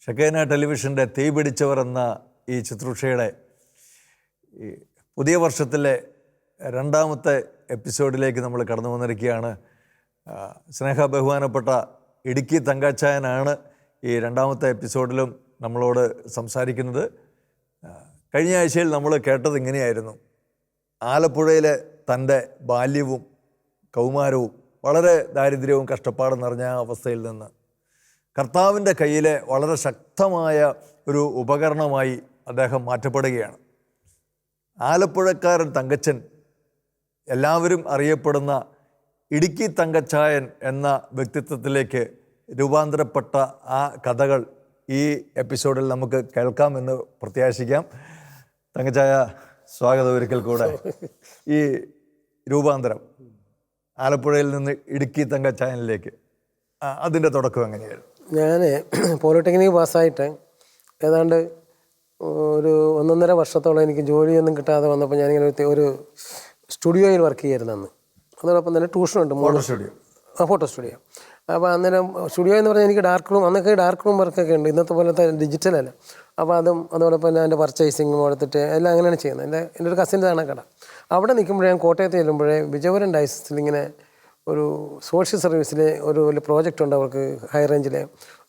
ഷെക്കേന ടെലിവിഷൻ്റെ തീ പിടിച്ചവർ എന്ന ഈ ശുശ്രൂഷയുടെ പുതിയ വർഷത്തിലെ രണ്ടാമത്തെ എപ്പിസോഡിലേക്ക് നമ്മൾ കടന്നു വന്നിരിക്കുകയാണ്. സ്നേഹ ബഹുമാനപ്പെട്ട ഇടുക്കി തങ്കച്ചായനാണ് ഈ രണ്ടാമത്തെ എപ്പിസോഡിലും നമ്മളോട് സംസാരിക്കുന്നത്. കഴിഞ്ഞ ആഴ്ചയിൽ നമ്മൾ കേട്ടത് ഇങ്ങനെയായിരുന്നു. ആലപ്പുഴയിലെ തൻ്റെ ബാല്യവും കൗമാരവും വളരെ ദാരിദ്ര്യവും കഷ്ടപ്പാടും നിറഞ്ഞ അവസ്ഥയിൽ നിന്ന് കർത്താവിൻ്റെ കയ്യിലെ വളരെ ശക്തമായ ഒരു ഉപകരണമായി അദ്ദേഹം മാറ്റപ്പെടുകയാണ്. ആലപ്പുഴക്കാരൻ തങ്കച്ചൻ, എല്ലാവരും അറിയപ്പെടുന്ന ഇടുക്കി തങ്കച്ചായൻ എന്ന വ്യക്തിത്വത്തിലേക്ക് രൂപാന്തരപ്പെട്ട ആ കഥകൾ ഈ എപ്പിസോഡിൽ നമുക്ക് കേൾക്കാമെന്ന് പ്രത്യാശിക്കാം. തങ്കച്ചായ, സ്വാഗതം ഒരിക്കൽ കൂടെ. ഈ രൂപാന്തരം ആലപ്പുഴയിൽ നിന്ന് ഇടുക്കി തങ്കച്ചായനിലേക്ക്, അതിൻ്റെ തുടക്കം എങ്ങനെയായിരുന്നു? ഞാൻ പോളിടെക്നിക് പാസ്സായിട്ട് ഏതാണ്ട് ഒരു 1.5 വർഷത്തോളം എനിക്ക് ജോലിയൊന്നും കിട്ടാതെ വന്നപ്പോൾ ഞാനിങ്ങനെ ഒരു സ്റ്റുഡിയോയിൽ വർക്ക് ചെയ്യായിരുന്നു അന്ന്. അതോടൊപ്പം തന്നെ ട്യൂഷനുണ്ട്, ഫോട്ടോ സ്റ്റുഡിയോ. അപ്പോൾ അന്നേരം സ്റ്റുഡിയോ എന്ന് പറഞ്ഞാൽ എനിക്ക് ഡാർക്ക് റൂം, അന്നൊക്കെ ഡാർക്ക് റൂം വർക്കൊക്കെ ഉണ്ട്, ഇന്നത്തെ പോലത്തെ ഡിജിറ്റലല്ല. അപ്പോൾ അതോടൊപ്പം തന്നെ എൻ്റെ പർച്ചേസിങ്ങും കൊടുത്തിട്ട് എല്ലാം അങ്ങനെയാണ് ചെയ്യുന്നത്. എൻ്റെ ഒരു കസിൻ്റെതാണ് കട. അവിടെ നിൽക്കുമ്പോഴേ ഞാൻ കോട്ടയത്ത് ചെല്ലുമ്പോഴേ വിജയപുരം ഡയസിൽ ഇങ്ങനെ ഒരു സോഷ്യൽ സർവീസിൽ ഒരു വലിയ പ്രോജക്റ്റ് ഉണ്ട് അവർക്ക്, ഹൈ റേഞ്ചിൽ.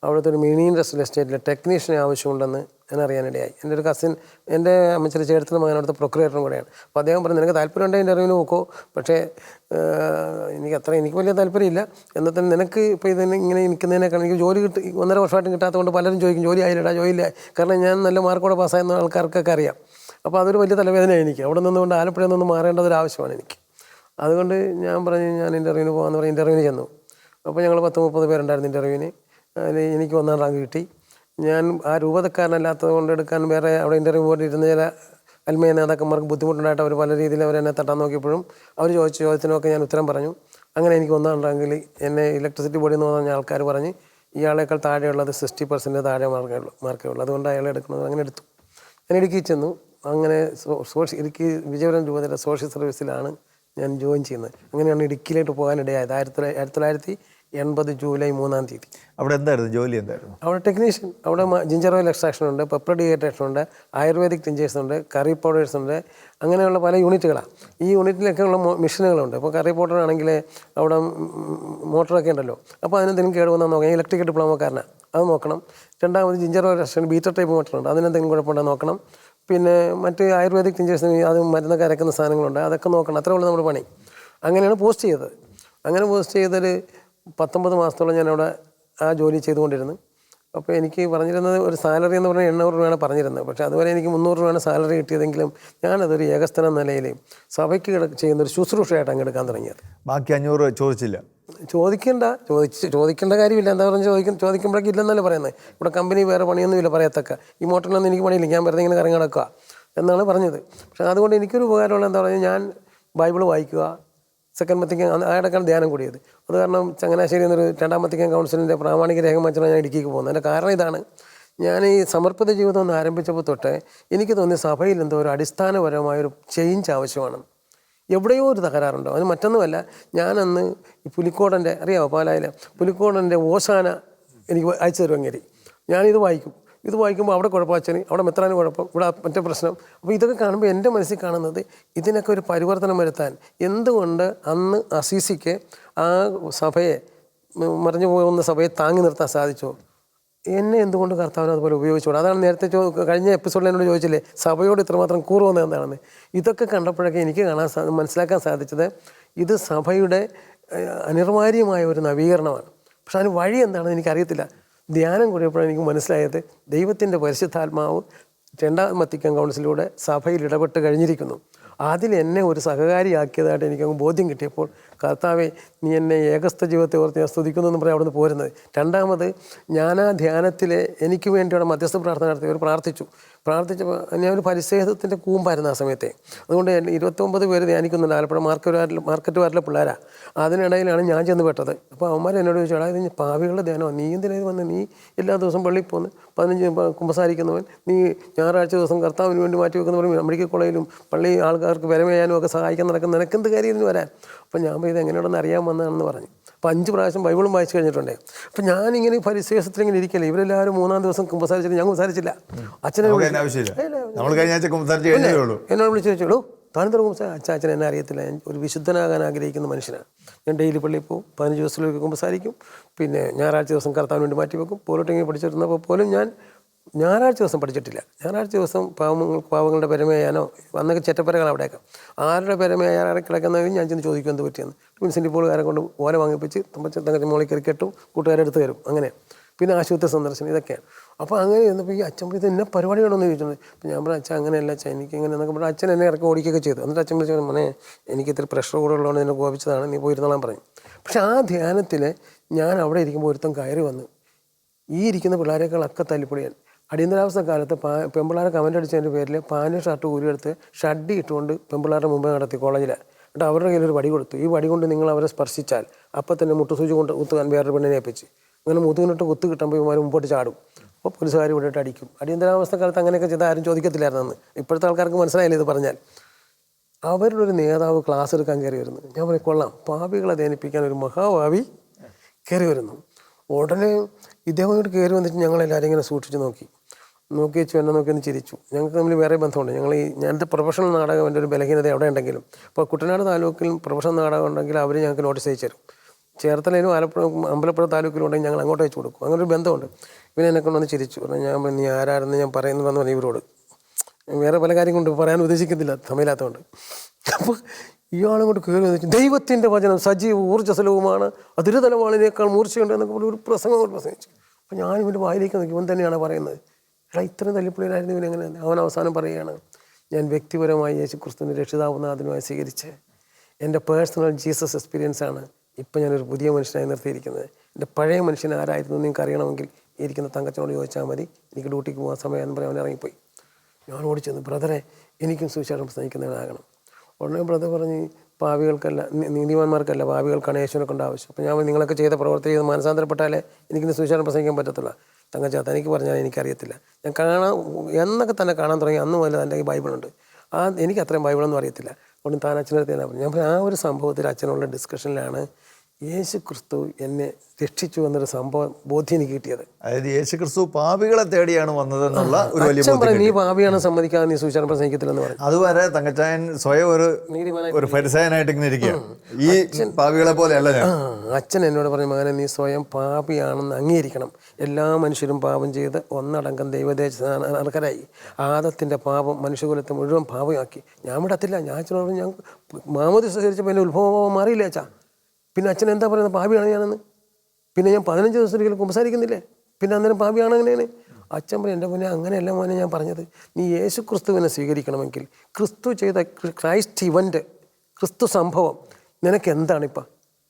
അവിടുത്തെ ഒരു മിനി ഇൻഡസ്ട്രിയൽ എസ്റ്റേറ്റിൽ ടെക്നീഷ്യനെ ആവശ്യമുണ്ടെന്ന് ഞാൻ അറിയാനിടയായി. എൻ്റെ ഒരു കസിൻ, എൻ്റെ അമ്മച്ചിയുടെ ചേട്ടത്തിൻ്റെ മകൻ അവിടുത്തെ പ്രൊക്രിയേറ്ററും കൂടെയാണ്. അപ്പോൾ അദ്ദേഹം പറഞ്ഞു, നിനക്ക് താല്പര്യം ഉണ്ടെങ്കിൽ ഇൻ്റർവ്യൂവിന് നോക്കോ, പക്ഷേ എനിക്ക് വലിയ താല്പര്യമില്ല. എന്നാൽ തന്നെ നിനക്ക് ഇപ്പോൾ ഇതിന് ഇങ്ങനെ നിൽക്കുന്നതിനേക്കാൾ എനിക്ക് ജോലി 1.5 വർഷമായിട്ടും കിട്ടാത്തതുകൊണ്ട് പലരും ചോദിക്കും, ജോലി ആയില്ലടാ, ജോലിയില്ല. കാരണം ഞാൻ നല്ല മാർക്കോടെ പാസ്സായിരുന്ന ആൾക്കാർക്കൊക്കെ അറിയാം. അപ്പോൾ അതൊരു വലിയ തലവേദനയാണ് എനിക്ക്. അവിടെ നിന്നുകൊണ്ട് ആലപ്പുഴയിൽ നിന്ന് മാറേണ്ടതൊരാവശ്യമാണ് എനിക്ക്. അതുകൊണ്ട് ഞാൻ പറഞ്ഞു, ഞാൻ ഇൻ്റർവ്യൂവിന് പോകാമെന്ന് പറഞ്ഞ് ഇൻ്റർവ്യൂവിന് ചെന്നു. അപ്പോൾ ഞങ്ങൾ 10-30 പേരുണ്ടായിരുന്നു ഇൻ്റർവ്യൂവിന്. അതിൽ എനിക്ക് 1ാം റാങ്ക് കിട്ടി. ഞാൻ ആ രൂപതക്കാരനല്ലാത്തത് കൊണ്ട് എടുക്കാൻ വേറെ അവിടെ ഇൻ്റർവ്യൂ പോയിട്ടിരുന്ന ചില അൽമയ നേതാക്കന്മാർക്ക് ബുദ്ധിമുട്ടുണ്ടായിട്ട് അവർ പല രീതിയിൽ അവരെന്നെ തട്ടാൻ നോക്കിയപ്പോഴും അവർ ചോദിച്ച ചോദ്യത്തിനൊക്കെ ഞാൻ ഉത്തരം പറഞ്ഞു. അങ്ങനെ എനിക്ക് 1ാം റാങ്കിൽ എന്നെ ഇലക്ട്രിസിറ്റി ബോർഡിൽ നിന്ന് പറഞ്ഞ ആൾക്കാർ പറഞ്ഞ് ഇയാളേക്കാൾ താഴെയുള്ളത് 60% താഴെ മാർക്കേ ഉള്ളൂ, അതുകൊണ്ട് അയാളെ എടുക്കുന്നത്. അങ്ങനെ എടുത്തു. ഞാൻ ഇടുക്കി ചെന്നു. അങ്ങനെ ഇടുക്കി വിജയപുരം രൂപതയുടെ സോഷ്യൽ സർവീസിലാണ് ഞാൻ ജോയിൻ ചെയ്യുന്നത്. അങ്ങനെയാണ് ഇടുക്കിയിലേക്ക് പോകാനിടയായത്. 1980 ജൂലൈ 3-ാം തീയതി. അവിടെ എന്തായിരുന്നു ജോലി? എന്തായിരുന്നു അവിടെ? ടെക്നീഷ്യൻ. അവിടെ ജിഞ്ചർ ഓയിൽ എക്സ്ട്രാക്ഷൻ ഉണ്ട്, പെപ്പർ ഡീഹൈഡ്രേഷൻ ഉണ്ട്, ആയുർവേദിക് ടിഞ്ചേഴ്സ് ഉണ്ട്, കറി പൗഡേഴ്സ് ഉണ്ട്. അങ്ങനെയുള്ള പല യൂണിറ്റുകളാണ്. ഈ യൂണിറ്റിലൊക്കെ ഉള്ള മെഷീനുകളുണ്ട്. ഇപ്പോൾ കറി പൗഡർ ആണെങ്കിൽ അവിടെ മോട്ടറൊക്കെ ഉണ്ടല്ലോ. അപ്പോൾ അതിനെന്തെങ്കിലും കേട് വന്നാൽ നോക്കണം. ഇലക്ട്രിക്കൽ ഡിപ്ലോമക്കാരനാണ്, അത് നോക്കണം. രണ്ടാമത് ginger oil extraction beater type മോട്ടറുണ്ട്, അതിനെന്തെങ്കിലും കുഴപ്പമുണ്ടെന്ന് നോക്കണം. പിന്നെ മറ്റ് ആയുർവേദിക് ടിഞ്ചേഴ്സിന് അത് മരുന്നൊക്കെ അരക്കുന്ന സാധനങ്ങളുണ്ട്, അതൊക്കെ നോക്കണം. അത്രേ ഉള്ളൂ നമ്മുടെ പണി. അങ്ങനെയാണ് പോസ്റ്റ് ചെയ്തത്. അങ്ങനെ പോസ്റ്റ് ചെയ്തൊരു 19 മാസത്തോളം ഞാനവിടെ ആ ജോലി ചെയ്തുകൊണ്ടിരുന്നു. അപ്പോൾ എനിക്ക് പറഞ്ഞിരുന്നത് ഒരു സാലറി എന്ന് പറഞ്ഞാൽ 800 രൂപയാണ് പറഞ്ഞിരുന്നത്. പക്ഷേ അതുവരെ എനിക്ക് 300 രൂപയാണ് സാലറി കിട്ടിയതെങ്കിലും ഞാനതൊരു ഏകസ്ഥന നിലയിൽ സഭയ്ക്ക് ചെയ്യുന്നൊരു ശുശ്രൂഷയായിട്ട് അങ്ങ് എടുക്കാൻ തുടങ്ങിയത്. ബാക്കി 500 ചോദിച്ചില്ല? ചോദിക്കേണ്ട കാര്യമില്ല. എന്താ പറഞ്ഞാൽ ചോദിക്കുമ്പോഴേക്കും ഇല്ലെന്നല്ലേ പറയുന്നത്. ഇവിടെ കമ്പനി വേറെ പണിയൊന്നുമില്ല പറയത്തക്ക. ഈ മോട്ടറിലൊന്നും എനിക്ക് പണിയില്ല, ഞാൻ വെറുതെ ഇങ്ങനെ കറങ്ങി നടക്കുക എന്നാണ് പറഞ്ഞത്. പക്ഷേ അതുകൊണ്ട് എനിക്കൊരു ഉപകാരമുള്ള എന്താ പറയുക, ഞാൻ ബൈബിൾ വായിക്കുക, സെക്കൻഡ് വത്തിക്കാൻ അയാളെക്കാൾ ധ്യാനം കൂടിയത്. അത് കാരണം ചങ്ങനാശ്ശേരി എന്നൊരു 2-ാം വത്തിക്കാൻ കൗൺസിലിൻ്റെ പ്രാമാണിക രേഖ വെച്ചാണ് ഞാൻ ഇടുക്കിക്ക് പോകുന്നത്. എൻ്റെ കാരണം ഇതാണ്, ഞാൻ ഈ സമർപ്പിത ജീവിതം ഒന്ന് ആരംഭിച്ചപ്പോൾ തൊട്ട് എനിക്ക് തോന്നി സഭയിൽ എന്തോ ഒരു അടിസ്ഥാനപരമായൊരു ചേഞ്ച് ആവശ്യമാണ്. എവിടെയോ ഒരു തകരാറുണ്ടോ. അതിന് മറ്റൊന്നുമല്ല, ഞാനന്ന് ഈ പുലിക്കോടൻ്റെ, അറിയാമോ, പാലായിലെ പുലിക്കോടൻ്റെ ഓശാന എനിക്ക് അയച്ചു തരുമെങ്കിൽ ഞാനിത് വായിക്കും. ഇത് വായിക്കുമ്പോൾ അവിടെ കുഴപ്പമാച്ചന്, അവിടെ മെത്രാന് കുഴപ്പം, ഇവിടെ മറ്റേ പ്രശ്നം. അപ്പോൾ ഇതൊക്കെ കാണുമ്പോൾ എൻ്റെ മനസ്സിൽ കാണുന്നത് ഇതിനൊക്കെ ഒരു പരിവർത്തനം വരുത്താൻ എന്തുകൊണ്ട് അന്ന് അസീസിക്ക് ആ സഭയെ, മറിഞ്ഞു പോകുന്ന സഭയെ താങ്ങി നിർത്താൻ സാധിച്ചോ, എന്നെ എന്തുകൊണ്ട് കർത്താവിനെ അതുപോലെ ഉപയോഗിച്ചോളൂ. അതാണ് നേരത്തെ കഴിഞ്ഞ എപ്പിസോഡിൽ എന്നോട് ചോദിച്ചില്ലേ, സഭയോട് ഇത്രമാത്രം കൂറുവന്നത് എന്താണെന്ന്. ഇതൊക്കെ കണ്ടപ്പോഴൊക്കെ എനിക്ക് മനസ്സിലാക്കാൻ സാധിച്ചത് ഇത് സഭയുടെ അനിവാര്യമായ ഒരു നവീകരണമാണ്. പക്ഷെ അതിന് വഴി എന്താണെന്ന് എനിക്കറിയത്തില്ല. ധ്യാനം കൂടിയപ്പോഴാണ് എനിക്ക് മനസ്സിലായത് ദൈവത്തിൻ്റെ പരിശുദ്ധാത്മാവ് 2-ാം വത്തിക്കാൻ കൗൺസിലൂടെ സഭയിൽ ഇടപെട്ട് കഴിഞ്ഞിരിക്കുന്നു. അതിൽ എന്നെ ഒരു സഹകാരിയാക്കിയതായിട്ട് എനിക്കങ്ങ് ബോധ്യം കിട്ടിയപ്പോൾ, കർത്താവെ, നീ എന്നെ ഏകസ്ഥ ജീവിതത്തെ ഓർത്ത് ഞാൻ സ്തുതിക്കുന്നു എന്ന് പറഞ്ഞാൽ അവിടെ നിന്ന് പോരുന്നത്. രണ്ടാമത് ഞാൻ ആ ധ്യാനത്തിൽ എനിക്ക് വേണ്ടി അവിടെ മധ്യസ്ഥ പ്രാർത്ഥന നടത്തി അവർ പ്രാർത്ഥിച്ചപ്പോൾ ഞാൻ ഒരു പരിസേദത്തിൻ്റെ കൂമ്പായിരുന്നു ആ സമയത്തെ. അതുകൊണ്ട് 29 പേര് ധ്യാനിക്കുന്നുണ്ട്. ആലപ്പുഴ മാർക്കറ്റ് വാരിലെ പിള്ളേരാണ്. അതിനിടയിലാണ് ഞാൻ ചെന്ന് പെട്ടത്. അപ്പോൾ അവന്മാർ എന്നോട് ചോദിച്ചു, എടാ, ഇത് പാവികളുടെ ധ്യാനമാണ്, നീ എന്തിനായി വന്ന്, നീ എല്ലാ ദിവസവും പള്ളിയിൽ പോകുന്നു, 15 കുമ്പസാരിക്കുന്നവൻ, നീ ഞായറാഴ്ച ദിവസം കർത്താവിന് വേണ്ടി മാറ്റി വെക്കുന്നവരും മെഡിക്കൽ കോളേജിലും പള്ളി ആൾക്കാർക്ക് വിരമേയാനും ഒക്കെ സഹായിക്കാൻ നടക്കുന്ന നിനക്കെന്ത് കാര്യം ഇതിന് വരാൻ? അപ്പോൾ ഞാൻ ഇത് എങ്ങനെയുണ്ടെന്ന് അറിയാൻ വന്നതാണെന്ന് പറഞ്ഞു. അപ്പോൾ 5 പ്രാവശ്യം ബൈബിളും വായിച്ചു കഴിഞ്ഞിട്ടുണ്ട്. അപ്പം ഞാനിങ്ങനെ പരിശേഷത്തിൽ ഇങ്ങനെ ഇരിക്കില്ല. ഇവരെല്ലാവരും 3-ാം ദിവസം കുമ്പസാരിച്ചിട്ട് ഞാൻ കുമ്പസാരിച്ചില്ല. അച്ഛനെ എന്നോട് വിളിച്ച് ചോദിച്ചോളൂ താനെന്തര കുമ്പസാരം? അച്ഛൻ എന്നെ അറിയത്തില്ല, ഞാൻ ഒരു വിശുദ്ധനാകാൻ ആഗ്രഹിക്കുന്ന മനുഷ്യനാണ്. ഞാൻ ഡെയിലി പള്ളിയിൽ പോകും, 15 ദിവസത്തിലേക്ക് കുമ്പസാരിക്കും, പിന്നെ ഞായറാഴ്ച ദിവസം കർത്താവിന് വേണ്ടി മാറ്റി വെക്കും. പോലോട്ടെങ്കിൽ പഠിച്ചിരുന്നപ്പോൾ പോലും ഞാൻ ഞായറാഴ്ച ദിവസം പഠിച്ചിട്ടില്ല. ഞായറാഴ്ച ദിവസം പാവങ്ങളുടെ പെരമേയാനോ അന്നൊക്കെ ചെറ്റപ്പരകൾ അവിടെയൊക്കെ ആരുടെ പെരമേയാറെ കിടക്കുന്നതെങ്കിൽ ഞാൻ ചെന്ന് ചോദിക്കും എന്ത് പറ്റിയെന്ന്. ട്വിൻസിൻ്റെ പോളുകാരെ കൊണ്ട് ഓല വാങ്ങിപ്പിച്ച് തങ്കച്ച മോളിൽ കയറി കെട്ടും, കൂട്ടുകാരെ എടുത്ത് തരും. അങ്ങനെ പിന്നെ ആശുപത്രി സന്ദർശനം, ഇതൊക്കെയാണ്. അപ്പോൾ അങ്ങനെ ഇരുന്നപ്പോൾ ഈ അച്ഛൻ ഇത് എന്നെ പരിപാടികളൊന്നും ചോദിച്ചിട്ടുണ്ട്. അപ്പോൾ ഞാൻ പറഞ്ഞു അച്ഛൻ അങ്ങനെയല്ല അച്ഛൻ എനിക്ക് ഇങ്ങനെ എന്നൊക്കെ പറഞ്ഞാൽ അച്ഛൻ എന്നെ ഇറക്കി ഓടിക്കുകയൊക്കെ ചെയ്തു. എന്നിട്ട് അച്ഛൻ വിളിച്ചു മോനെ എനിക്ക് ഇത്തിരി പ്രഷർ കൂടുതലുള്ളതുകൊണ്ട് എന്നെ കോപിച്ചതാണ്, നീ പോയിരുന്നോളാൻ പറഞ്ഞു. പക്ഷെ ആ ധ്യാനത്തിൽ ഞാൻ അവിടെ ഇരിക്കുമ്പോൾ ഒരുത്തം കയറി വന്നു. ഈ ഇരിക്കുന്ന പിള്ളേരെക്കാളൊക്കെ തല്ലിപ്പൊളിയാൻ. അടിയന്തരാവസ്ഥ കാലത്ത് പെമ്പിള്ളാരെ കമൻ്റ് അടിച്ചതിൻ്റെ പേരിൽ പാൻറ് ഷർട്ട് ഊരിയെടുത്ത് ഷഡ്ഡി ഇട്ടുകൊണ്ട് പെമ്പിള്ളാരുടെ മുമ്പേ നടത്തി കോളേജിൽ. എന്നിട്ട് അവരുടെ കയ്യിൽ ഒരു വടി കൊടുത്തു. ഈ വടി കൊണ്ട് നിങ്ങൾ അവരെ സ്പർശിച്ചാൽ അപ്പം തന്നെ മുട്ടുസൂചി കൊണ്ട് കുത്തുകാൻ വേറൊരു പെണ്ണിനെ ഏൽപ്പിച്ച് അങ്ങനെ മുതുകിനിട്ട് കുത്ത് കിട്ടുമ്പോൾ ഇവന്മാർ മുമ്പോട്ട് ചാടും. അപ്പോൾ പോലീസുകാർ വിട്ടിട്ട് അടിക്കും. അടിയന്തരാവസ്ഥ കാലത്ത് അങ്ങനെയൊക്കെ ചെയ്താൽ ആരും ചോദിക്കത്തില്ലായിരുന്നു അന്ന്. ഇപ്പോഴത്തെ ആൾക്കാർക്ക് മനസ്സിലായില്ല ഇത് പറഞ്ഞാൽ. അവരുടെ ഒരു നേതാവ് ക്ലാസ് എടുക്കാൻ കയറി വരുന്നു. ഞാൻ പറയും കൊള്ളാം, പാപികളെ ധ്യാനിപ്പിക്കാൻ ഒരു മഹാഭാവി കയറി വരുന്നു. ഉടനെ ഇദ്ദേഹം ഇങ്ങോട്ട് കയറി വന്നിട്ട് ഞങ്ങളെല്ലാവരും ഇങ്ങനെ സൂക്ഷിച്ച് നോക്കി വെച്ചു എന്നെ നോക്കി ഒന്ന് ചിരിച്ചു. ഞങ്ങൾക്ക് തമ്മിൽ വേറെ ബന്ധമുണ്ട്. ഞാനത്തെ പ്രൊഫഷണൽ നാടകം എൻ്റെ ഒരു ബലഹീനത എവിടെ ഉണ്ടെങ്കിലും ഇപ്പോൾ കുട്ടനാട് താലൂക്കിലും പ്രൊഫഷണൽ നാടകം ഉണ്ടെങ്കിൽ അവർ ഞങ്ങൾക്ക് നോട്ടീസ് അയച്ചു തരും. ചേർത്തലയിലും ആലപ്പുഴ അമ്പലപ്പുഴ താലൂക്കിലും ഉണ്ടെങ്കിൽ ഞങ്ങൾ അങ്ങോട്ട് അയച്ചു കൊടുക്കും. അങ്ങനെ ഒരു ബന്ധമുണ്ട്. ഇവനെ എന്നെ കൊണ്ടൊന്ന് ചിരിച്ചു. ഞാൻ നീ ആരായിരുന്നു ഞാൻ പറയുന്നു പറഞ്ഞു ഇവരോട്. വേറെ പല കാര്യം കൊണ്ട് പറയാൻ ഉദ്ദേശിക്കുന്നില്ല സമയമില്ലാത്തതുകൊണ്ട്. അപ്പോൾ ഇയാളും കൊണ്ട് കയറി വന്നിട്ട് ദൈവത്തിൻ്റെ വചനം സജീവ ഊർജ്ജസ്വലവുമാണ്, അതിരുതലവാളിനേക്കാൾ മൂർച്ചയുണ്ട് എന്നൊക്കെ ഒരു പ്രസംഗം പ്രസംഗിച്ചു. അപ്പോൾ ഞാൻ ഇവൻ്റെ വായിലേക്ക് നോക്കി ഇവൻ തന്നെയാണ് പറയുന്നത്. എടാ ഇത്രയും തല്ലിപ്പൊളിയിലായിരുന്നു ഇവനെങ്ങനെ? അവൻ അവസാനം പറയുകയാണ് ഞാൻ വ്യക്തിപരമായി യേശു ക്രിസ്തുവിൻ്റെ രക്ഷിതാവുന്നതിനുമായി സ്വീകരിച്ച് എൻ്റെ പേഴ്സണൽ ജീസസ് എക്സ്പീരിയൻസ് ആണ് ഇപ്പം ഞാനൊരു പുതിയ മനുഷ്യനായി നിർത്തിയിരിക്കുന്നത്. എൻ്റെ പഴയ മനുഷ്യൻ ആരായിരുന്നു നിങ്ങൾക്ക് അറിയണമെങ്കിൽ ഇരിക്കുന്ന തങ്കച്ചനോട് ചോദിച്ചാൽ മതി, എനിക്ക് ഡ്യൂട്ടിക്ക് പോകാൻ സമയം എന്ന് പറയാൻ അവൻ ഇറങ്ങിപ്പോയി. ഞാൻ ഓടിച്ചെന്ന് ബ്രദറെ എനിക്കും സുവിശേഷം പ്രസംഗിക്കുന്നവനാകണം. ഉടനെ ബ്രദർ പറഞ്ഞ് പാപികൾക്കല്ല നീതിമാന്മാർക്കല്ല പാപികൾക്കാണ് യേശുവിനെ കൊണ്ട് ആവശ്യം. അപ്പോൾ ഞാൻ നിങ്ങളൊക്കെ ചെയ്ത പ്രവർത്തി ചെയ്ത് മാനസാന്തരപ്പെട്ടാലേ എനിക്കിന്ന് സുവിശേഷം പ്രസംഗിക്കാൻ പറ്റത്തുള്ളൂ. തങ്കച്ച തനിക്ക് പറഞ്ഞാൽ എനിക്കറിയത്തില്ല, ഞാൻ എന്നൊക്കെ തന്നെ കാണാൻ തുടങ്ങി അന്ന് മുതൽ എൻ്റെ ഈ ബൈബിളുണ്ട്. എനിക്ക് അത്രയും ബൈബിളൊന്നും അറിയത്തില്ല. അതുകൊണ്ട് താൻ അച്ഛനടുത്ത് ഞാൻ പറഞ്ഞു. ഞാൻ ആ ഒരു സംഭവത്തിൽ അച്ഛനുള്ള ഡിസ്കഷനിലാണ് യേശു ക്രിസ്തു എന്നെ രക്ഷിച്ചു എന്നൊരു സംഭവം ബോധ്യം എനിക്ക് കിട്ടിയത്. അതായത് യേശു ക്രിസ്തു പാപികളെ തേടിയാണ് വന്നതെന്നുള്ള ഒരു വലിയ ബോധ്യം. നീ പാപിയാണ് സമ്മതിക്കാതെ നീ സുവിശേഷം പ്രസംഗിക്കത്തില്ലെന്ന് പറഞ്ഞു. അതുവരെ തങ്കച്ചായൻ സ്വയം ഒരു ഫരിസയനായിട്ട് ഇങ്ങനെ ഇരിക്കുക, ഈ പാപികളെ പോലെയല്ല ഞാൻ. അച്ഛൻ എന്നോട് പറഞ്ഞു മകനെ നീ സ്വയം പാപിയാണെന്ന് അംഗീകരിക്കണം. എല്ലാ മനുഷ്യരും പാപം ചെയ്ത് ഒന്നടങ്കം ദൈവദേശർക്കരായി. ആദത്തിൻ്റെ പാപം മനുഷ്യകുലത്തെ മുഴുവൻ പാപമാക്കി. ഞാൻ വിടത്തില്ല. ഞാൻ അച്ഛനോട് ഞാൻ മാമോദീസ സ്വീകരിച്ചപ്പോൾ എൻ്റെ ഉത്ഭവം മാറിയില്ല അച്ഛാ. പിന്നെ അച്ഛൻ എന്താ പറയുന്നത് പാപിയാണ് ഞാനെന്ന്? പിന്നെ ഞാൻ 15 ദിവസത്തിലേക്ക് കുമ്പസാരിക്കുന്നില്ലേ? പിന്നെ അന്നേരം പാപിയാണ് അങ്ങനെയാണ്. അച്ഛൻ പറയും എൻ്റെ മോനെ അങ്ങനെയല്ല മോനെ ഞാൻ പറഞ്ഞത്, നീ യേശു ക്രിസ്തുവിനെ സ്വീകരിക്കണമെങ്കിൽ ക്രിസ്തു ചെയ്ത ക്രൈസ്റ്റ് ഇവൻ്റ്, ക്രിസ്തു സംഭവം നിനക്ക് എന്താണിപ്പം?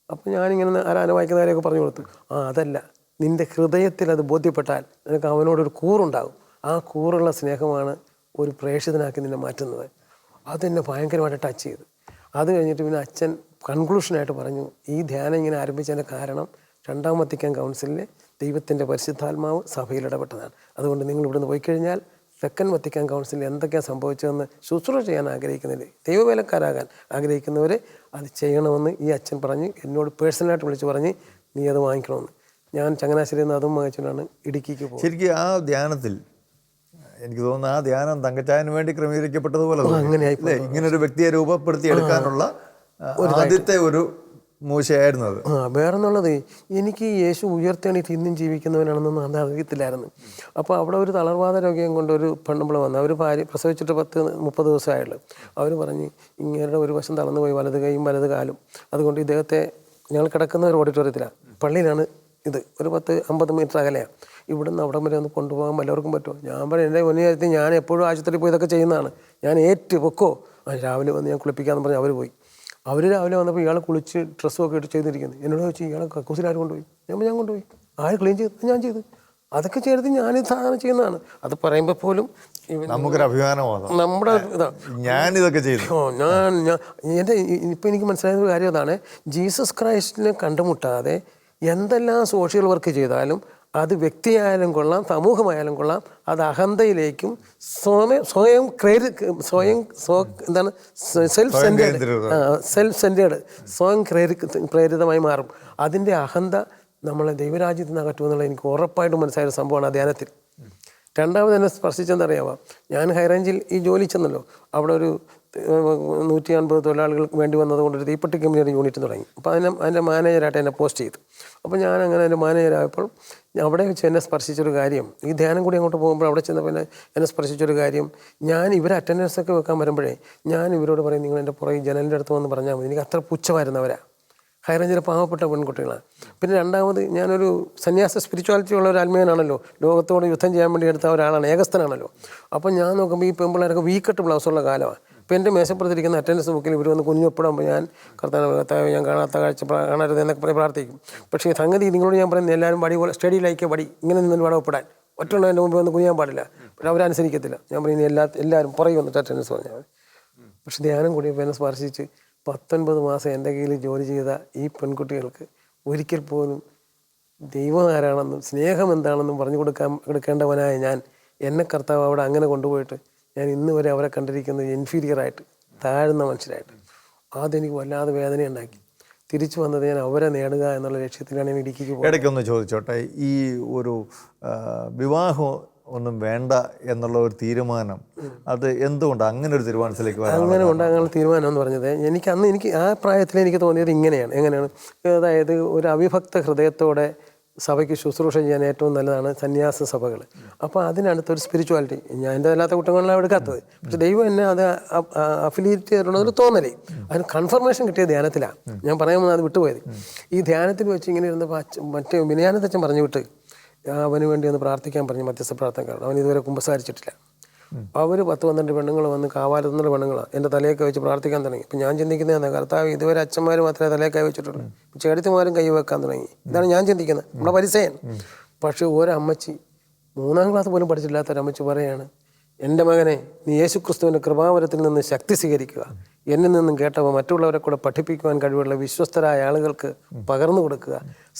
അപ്പോൾ ഞാനിങ്ങനെ ആരാന വായിക്കുന്ന കാര്യമൊക്കെ പറഞ്ഞു കൊടുത്തു. അതല്ല, നിൻ്റെ ഹൃദയത്തിൽ അത് ബോധ്യപ്പെട്ടാൽ നിനക്ക് അവനോടൊരു കൂറുണ്ടാകും. ആ കൂറുള്ള സ്നേഹമാണ് ഒരു പ്രേക്ഷിതനാക്കി നിന്നെ മാറ്റുന്നത്. അതെന്നെ ഭയങ്കരമായിട്ട് ടച്ച് ചെയ്തു. അത് കഴിഞ്ഞിട്ട് പിന്നെ അച്ഛൻ കൺക്ലൂഷനായിട്ട് പറഞ്ഞു ഈ ധ്യാനം ഇങ്ങനെ ആരംഭിച്ചതിൻ്റെ കാരണം 2ാം വത്തിക്കാൻ കൗൺസിലിലെ ദൈവത്തിൻ്റെ പരിശുദ്ധാത്മാവ് സഭയിൽ ഇടപെട്ടതാണ്. അതുകൊണ്ട് നിങ്ങൾ ഇവിടുന്ന് പോയി കഴിഞ്ഞാൽ 2nd വത്തിക്കാൻ കൗൺസിലിൽ എന്തൊക്കെയാണ് സംഭവിച്ചതെന്ന് ശുശ്രൂഷ ചെയ്യാൻ ആഗ്രഹിക്കുന്നവർ, ദൈവവേലക്കാരാകാൻ ആഗ്രഹിക്കുന്നവർ അത് ചെയ്യണമെന്ന് ഈ അച്ഛൻ പറഞ്ഞ് എന്നോട് പേഴ്സണലായിട്ട് വിളിച്ച് പറഞ്ഞ് നീ അത് വാങ്ങിക്കണമെന്ന്. ഞാൻ ചങ്ങനാശ്ശേരിയിൽ നിന്ന് അതും വാങ്ങിച്ചുകൊണ്ടാണ് ഇടുക്കിക്ക് പോകുന്നത്. ശരിക്കും ആ ധ്യാനത്തിൽ എനിക്ക് തോന്നുന്നു ആ ധ്യാനം തങ്കച്ചായന് വേണ്ടി ക്രമീകരിക്കപ്പെട്ടതുപോലെ അങ്ങനെയായില്ലേ, ഇങ്ങനൊരു വ്യക്തിയെ രൂപപ്പെടുത്തിയെടുക്കാനുള്ള ആദ്യത്തെ ഒരു മൂശയായിരുന്നു അത്. വേറെന്നുള്ളത് എനിക്ക് യേശു ഉയർത്തെണീറ്റ് ഇന്നും ജീവിക്കുന്നവനാണെന്നൊന്നും അത് അറിയത്തില്ലായിരുന്നു. അപ്പോൾ അവിടെ ഒരു തളർവാദ രോഗം കൊണ്ട് ഒരു പെണ്ണുമ്പോൾ വന്നു. അവർ ഭാര്യ പ്രസവിച്ചിട്ട് 30 ദിവസമായുള്ളൂ. അവർ പറഞ്ഞ് ഇങ്ങേരുടെ ഒരു വശം തളർന്നു പോയി, വലത് കൈയും വലത് കാലും. അതുകൊണ്ട് ഇദ്ദേഹത്തെ ഞങ്ങൾ കിടക്കുന്ന ഒരു ഓഡിറ്റോറിയത്തിലാണ്, പള്ളിയിലാണ് ഇത്, ഒരു 10-50 മീറ്റർ അകലെയാണ്. ഇവിടുന്ന് അവിടം വരെ ഒന്ന് കൊണ്ടുപോകാൻ വല്ലവർക്കും പറ്റുമോ? ഞാൻ പറയും എൻ്റെ മുന്നേരത്തി ഞാൻ എപ്പോഴും ആശുപത്രിയിൽ പോയി ഇതൊക്കെ ചെയ്യുന്നതാണ്, ഞാൻ വെക്കോ? രാവിലെ വന്ന് ഞാൻ കുളിപ്പിക്കാമെന്ന് പറഞ്ഞ് അവർ പോയി. അവർ രാവിലെ വന്നപ്പോൾ ഇയാളെ കുളിച്ച് ഡ്രസ്സും ഒക്കെ ഇട്ട് ചെയ്തിരിക്കുന്നു. എന്നോട് ചോദിച്ചു ഇയാളെ കക്കൂസിൽ ആര് കൊണ്ടുപോയി? ഞാൻ കൊണ്ടുപോയി. ആര് ക്ലീൻ ചെയ്ത്? ഞാൻ ചെയ്തു. അതൊക്കെ ചെയ്തിട്ട് ഞാനിത് സാധനം ചെയ്യുന്നതാണ്. അത് പറയുമ്പോൾ പോലും നമുക്കൊരു അഭിമാനമാണ് നമ്മുടെ ഇതാണ്, ഞാനിതൊക്കെ ചെയ്തു. ഞാൻ എൻ്റെ ഇപ്പം എനിക്ക് മനസ്സിലായ ഒരു കാര്യം അതാണ്, ജീസസ് ക്രൈസ്റ്റിനെ കണ്ടുമുട്ടാതെ എന്തെല്ലാം സോഷ്യൽ വർക്ക് ചെയ്താലും അത് വ്യക്തിയായാലും കൊള്ളാം, സമൂഹമായാലും കൊള്ളാം, അത് അഹന്തയിലേക്കും എന്താണ് സെൽഫ് സെൻറ്റേഡ് സ്വയം പ്രേരിതമായി മാറും. അതിൻ്റെ അഹന്ത നമ്മളെ ദൈവരാജ്യത്തിൽ നിന്ന് അകറ്റുമെന്നുള്ള എനിക്ക് ഉറപ്പായിട്ടും മനസ്സിലായ സംഭവമാണ് ആ ധ്യാനത്തിൽ. രണ്ടാമത് എന്നെ സ്പർശിച്ചെന്നറിയാമോ, ഞാൻ ഹൈറേഞ്ചിൽ ഈ ജോലി ചെന്നല്ലോ, അവിടെ ഒരു 150 തൊഴിലാളികൾക്ക് വേണ്ടി വന്നതുകൊണ്ട് ഒരു തീപ്പെട്ടി കമ്പനിയുടെ യൂണിറ്റ് തുടങ്ങി. അപ്പോൾ അതിൻ്റെ മാനേജറായിട്ട് എന്നെ പോസ്റ്റ് ചെയ്തു. അപ്പോൾ ഞാൻ അങ്ങനെ എൻ്റെ മാനേജറായപ്പോൾ അവിടെ വെച്ച് എന്നെ സ്പർശിച്ചൊരു കാര്യം, ഈ ധ്യാനം കൂടി അങ്ങോട്ട് പോകുമ്പോൾ അവിടെ ചെന്നപ്പോൾ എന്നെ സ്പർശിച്ചൊരു കാര്യം, ഞാൻ ഇവർ അറ്റൻഡൻസൊക്കെ വെക്കാൻ വരുമ്പോഴേ ഞാൻ ഇവരോട് പറയും, നിങ്ങൾ എൻ്റെ പുറകെ ജനലിൻ്റെ അടുത്ത് വന്ന് പറഞ്ഞാൽ മതി. എനിക്ക് അത്ര പുച്ഛമായിരുന്നവരാ, ഹൈറേഞ്ചിലെ പാവപ്പെട്ട പെൺകുട്ടികളാണ്. പിന്നെ രണ്ടാമത് ഞാനൊരു സന്യാസ സ്പിരിച്വാലിറ്റി ഉള്ള ഒരു ആത്മീയനാണല്ലോ, ലോകത്തോട് യുദ്ധം ചെയ്യാൻ വേണ്ടി എടുത്ത ഒരാളാണ്, ഏകസ്ഥനാണല്ലോ. അപ്പോൾ ഞാൻ നോക്കുമ്പോൾ ഈ പെൺപിള്ളേരൊക്കെ വീക്കട്ട് ബ്ലൗസുള്ള കാലമാണ്. ഇപ്പോൾ എൻ്റെ മേശപ്പുറത്തിരിക്കുന്ന അറ്റൻഡൻസ് ബുക്കിൽ ഇവർ വന്ന് കുഞ്ഞൊപ്പിടുമ്പോൾ ഞാൻ കർത്താവ് ഞാൻ കാണാത്ത കാഴ്ച കാണരുത് എന്നൊക്കെ പറഞ്ഞ് പ്രാർത്ഥിക്കും. പക്ഷേ സംഗതി നിങ്ങളോട് ഞാൻ പറയുന്നത് എല്ലാവരും വടി പോലെ സ്റ്റഡിയിലേക്ക് വടി ഇങ്ങനെ നിന്ന് വേണം ഒപ്പിടാൻ, ഒറ്റുള്ള എൻ്റെ മുമ്പ് വന്ന് കുഞ്ഞാൻ പാടില്ല. പക്ഷേ അവരനുസരിക്കത്തില്ല. ഞാൻ പറയുന്നത് എല്ലാവരും പുറകെ വന്നിട്ട് അറ്റൻഡൻസ് പറഞ്ഞാൽ മതി. പക്ഷെ ധ്യാനം കൂടിയപ്പോൾ എന്നെ സ്പർശിച്ച് 19 മാസം എൻ്റെ കയ്യിൽ ജോലി ചെയ്ത ഈ പെൺകുട്ടികൾക്ക് ഒരിക്കൽ പോലും ദൈവം ആരാണെന്നും സ്നേഹം എന്താണെന്നും പറഞ്ഞു കൊടുക്കേണ്ടവനായ ഞാൻ, എന്നെ കർത്താവ് അവിടെ അങ്ങനെ കൊണ്ടുപോയിട്ട് ഞാൻ ഇന്ന് വരെ അവരെ കണ്ടിരിക്കുന്നത് ഇൻഫീരിയറായിട്ട്, താഴ്ന്ന മനുഷ്യരായിട്ട്. അതെനിക്ക് വല്ലാതെ വേദന ഉണ്ടാക്കി. തിരിച്ചു വന്നത് ഞാൻ അവരെ നേടുക എന്നുള്ള ലക്ഷ്യത്തിലാണ് ഞാൻ ഇടുക്കിക്ക് പോകുന്നത്. ഇടയ്ക്കൊന്ന് ചോദിച്ചോട്ടെ, ഈ ഒരു വിവാഹം ഒന്നും വേണ്ട എന്നുള്ള ഒരു തീരുമാനം, അത് എന്തുകൊണ്ട് അങ്ങനെ ഒരു തീരുമാനത്തിലേക്ക് അങ്ങനെ ഉണ്ടാകാനുള്ള തീരുമാനം എന്ന് പറഞ്ഞത്, എനിക്ക് ആ പ്രായത്തിൽ എനിക്ക് തോന്നിയത് എങ്ങനെയാണ്, അതായത് ഒരു അവിഭക്ത ഹൃദയത്തോടെ സഭയ്ക്ക് ശുശ്രൂഷ ചെയ്യാൻ ഏറ്റവും നല്ലതാണ് സന്യാസ സഭകൾ. അപ്പോൾ അതിനടുത്തൊരു സ്പിരിച്വാലിറ്റി, ഞാൻ എൻ്റെ അല്ലാത്ത കുറ്റങ്ങളാണ് എടുക്കാത്തത്, പക്ഷെ ദൈവം എന്നെ അത് അഫിലിയേറ്റ് ചെയ്തിട്ടുള്ളൊരു തോന്നലേ. അതിന് കൺഫർമേഷൻ കിട്ടിയ ധ്യാനത്തിലാണ്. ഞാൻ പറയാൻ അത് വിട്ടുപോയത്. ഈ ധ്യാനത്തിൽ വെച്ച് ഇങ്ങനെ ഇരുന്നപ്പോൾ മറ്റേ വിനയാനന്ദച്ചൻ പറഞ്ഞു വിട്ട് അവന് വേണ്ടി ഒന്ന് പ്രാർത്ഥിക്കാൻ പറഞ്ഞു, മധ്യസ്ഥ പ്രാർത്ഥനക്കാരൻ. അവൻ ഇതുവരെ കുമ്പസാരിച്ചിട്ടില്ല. അവർ 10-12 പെണ്ണുങ്ങൾ വന്ന് കാവാലത്തുന്ന പെണ്ണുങ്ങളാണ് എൻ്റെ തലയൊക്കെ വെച്ച് പ്രാർത്ഥിക്കാൻ തുടങ്ങി. ഇപ്പം ഞാൻ ചിന്തിക്കുന്നത് കർത്താവ് ഇതുവരെ അച്ഛന്മാർ മാത്രമേ തലയൊക്കെ വെച്ചിട്ടുള്ളൂ, ചേട്ടത്തിമാരും കൈ വെക്കാൻ തുടങ്ങി. ഇതാണ് ഞാൻ ചിന്തിക്കുന്നത്, നമ്മുടെ പരിസയൻ. പക്ഷേ ഒരമ്മച്ചി 3ാം ക്ലാസ് പോലും പഠിച്ചില്ലാത്തൊരമ്മച്ചി പറയാണ്, എൻ്റെ മകനെ നീ യേശുക്രിസ്തുവിൻ്റെ കൃപാവരത്തിൽ നിന്ന് ശക്തി സ്വീകരിക്കുക, എന്നിൽ നിന്നും കേട്ടവ മറ്റുള്ളവരെ കൂടെ പഠിപ്പിക്കുവാൻ കഴിവുള്ള വിശ്വസ്തരായ ആളുകൾക്ക് പകർന്നു കൊടുക്കുക.